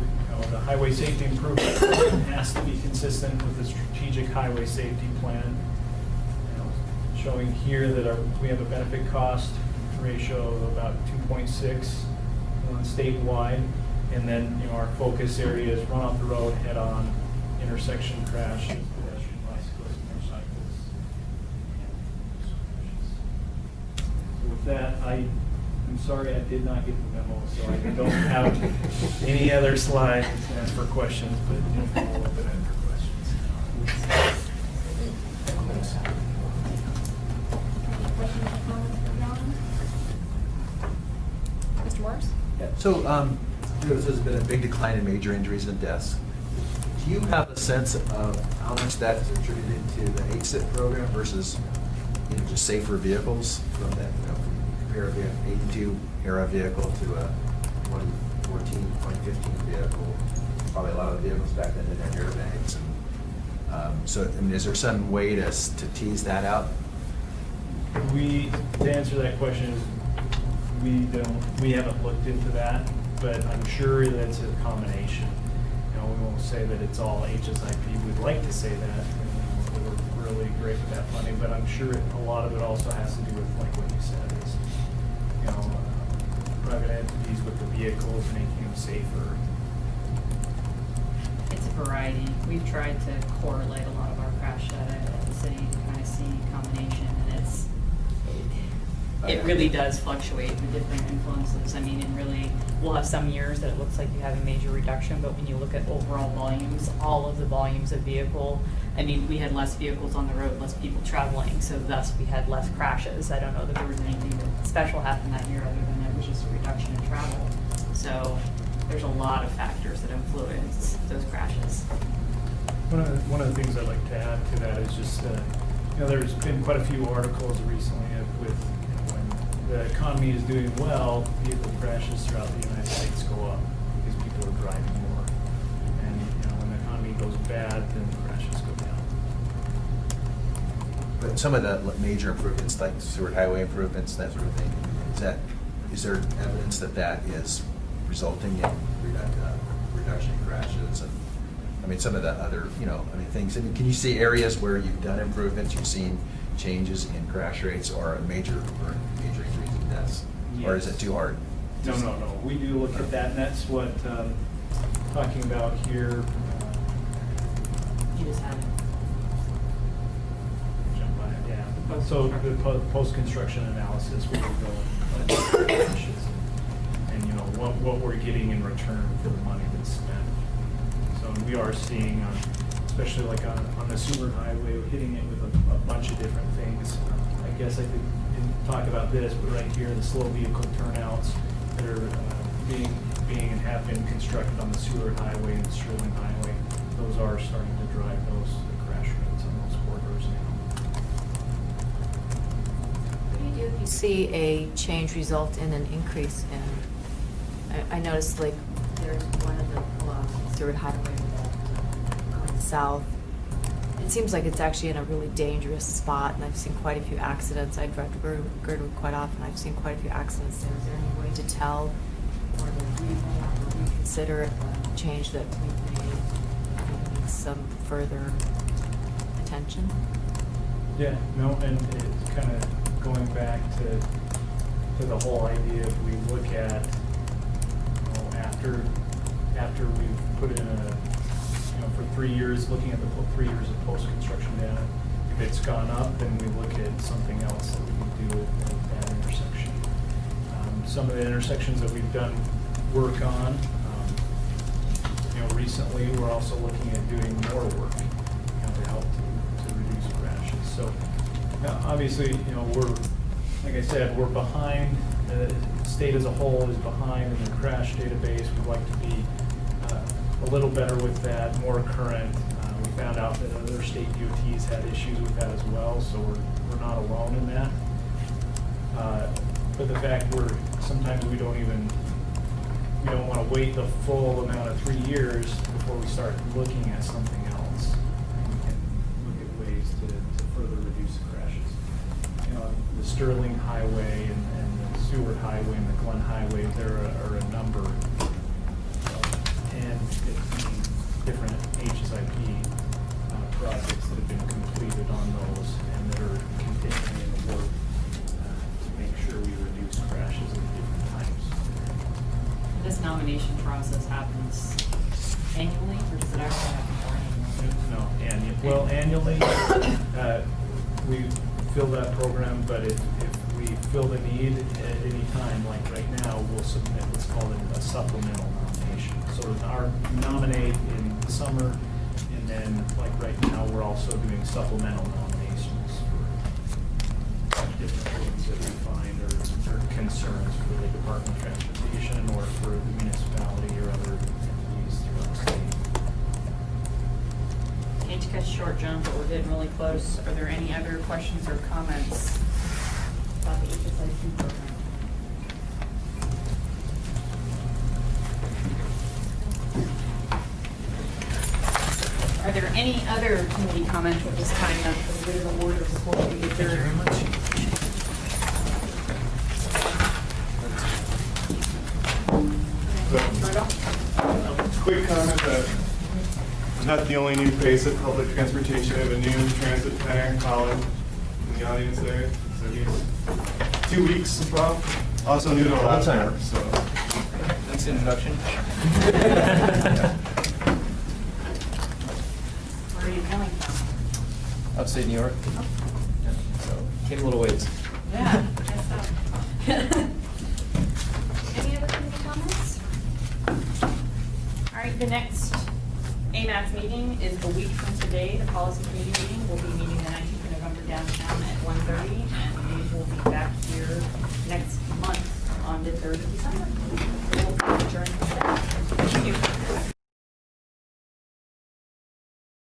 P: the highway safety improvement plan has to be consistent with the strategic highway safety plan. Showing here that we have a benefit cost ratio of about 2.6 statewide, and then our focus areas: run off the road, head on, intersection crashes, pedestrian, bicyclists, motorcycles. So with that, I'm sorry I did not get the memo, so I don't have any other slides to ask for questions, but follow up and ask for questions.
B: Mr. Morris?
M: Yeah, so this has been a big decline in major injuries and deaths. Do you have a sense of how much that is attributed to the HSIP program versus just safer vehicles from that, compare an 82 era vehicle to a 2014, 2015 vehicle? Probably a lot of the vehicles back then didn't have airbags. So, is there some way to tease that out?
P: To answer that question, we haven't looked into that, but I'm sure that's a combination. We won't say that it's all HSIP. We'd like to say that, we're really great with that funding, but I'm sure a lot of it also has to do with, like what you said, is private entities with the vehicles, making them safer.
H: It's a variety. We've tried to correlate a lot of our crash data at the city to kind of see combination, and it really does fluctuate with different influences. I mean, we'll have some years that it looks like you have a major reduction, but when you look at overall volumes, all of the volumes of vehicle, I mean, we had less vehicles on the road, less people traveling, so thus we had less crashes. I don't know that there was anything that special happened that year other than it was just a reduction in travel. So there's a lot of factors that influence those crashes.
P: One of the things I'd like to add to that is just, there's been quite a few articles recently with when the economy is doing well, vehicle crashes throughout the United States go up because people are driving more. And when the economy goes bad, then the crashes go down.
M: But some of the major improvements, like Seward Highway improvements, that sort of thing, is there evidence that is resulting in reduction in crashes? And I mean, some of the other, things. I mean, can you see areas where you've done improvements, you've seen changes in crash rates or major injuries and deaths?
P: Yes.
M: Or is it too hard?
P: No. We do look at that, and that's what talking about here.
H: You just had it.
P: Jump by it, yeah. So the post-construction analysis, where we're going crashes and what we're getting in return for the money that's spent. So we are seeing, especially like on the Seward Highway, we're hitting it with a bunch of different things. I guess I didn't talk about this, but right here, the slow vehicle turnouts that are being and have been constructed on the Seward Highway and the Sterling Highway, those are starting to drive the crash rates on those corridors now.
L: What do you do if you see a change result in an increase in, I noticed like there's one of the Seward Highway going south. It seems like it's actually in a really dangerous spot, and I've seen quite a few accidents. I drive to Girdwood quite often. I've seen quite a few accidents there. Is there any way to tell or to reconsider a change that we've made needs some further attention?
P: Yeah, no, and it's kind of going back to the whole idea, if we look at, you know, after we've put in for 3 years, looking at the 3 years of post-construction data, if it's gone up, then we look at something else that we can do at that intersection. Some of the intersections that we've done work on, recently, we're also looking at doing more work, to help to reduce crashes. So, obviously, we're, like I said, we're behind, the state as a whole is behind in the crash database. We'd like to be a little better with that, more current. We found out that other state DOTs had issues with that as well, so we're not alone in that. But the fact sometimes we don't want to wait the full amount of 3 years before we start looking at something else. And we can look at ways to further reduce the crashes. The Sterling Highway and the Seward Highway and the Glen Highway, there are a number and 15 different HSIP projects that have been completed on those and that are continuing to work to make sure we reduce crashes at different times.
H: This nomination process happens annually, or does it actually happen more annually?
P: No, annually, we fill that program, but if we feel the need at any time, like right now, we'll submit what's called a supplemental nomination. So our nominate in the summer, and then like right now, we're also doing supplemental nominations for different things that we find or concerns for the Department of Transportation or for the municipality or other entities throughout the state.
H: Hate to cut you short, John, but we're getting really close. Are there any other questions or comments about the HSIP program? Are there any other committee comments at this time for the good of the order before we adjourn?
A: Thank you very much.
I: Quick comment that I'm not the only new face at public transportation. I have a new transit planner, Colin, in the audience there. So he's 2 weeks from, also new to the last time. So
E: Thanks introduction.
H: Where are you coming from?
E: Upstate New York. Yeah, so came a little ways.
H: Yeah, I guess so.
B: Any other committee comments? All right, the next AMATS meeting is a week from today. The policy committee meeting will be meeting the 19th of November downtown at 1:30, and we will be back here next month on the 3rd of December.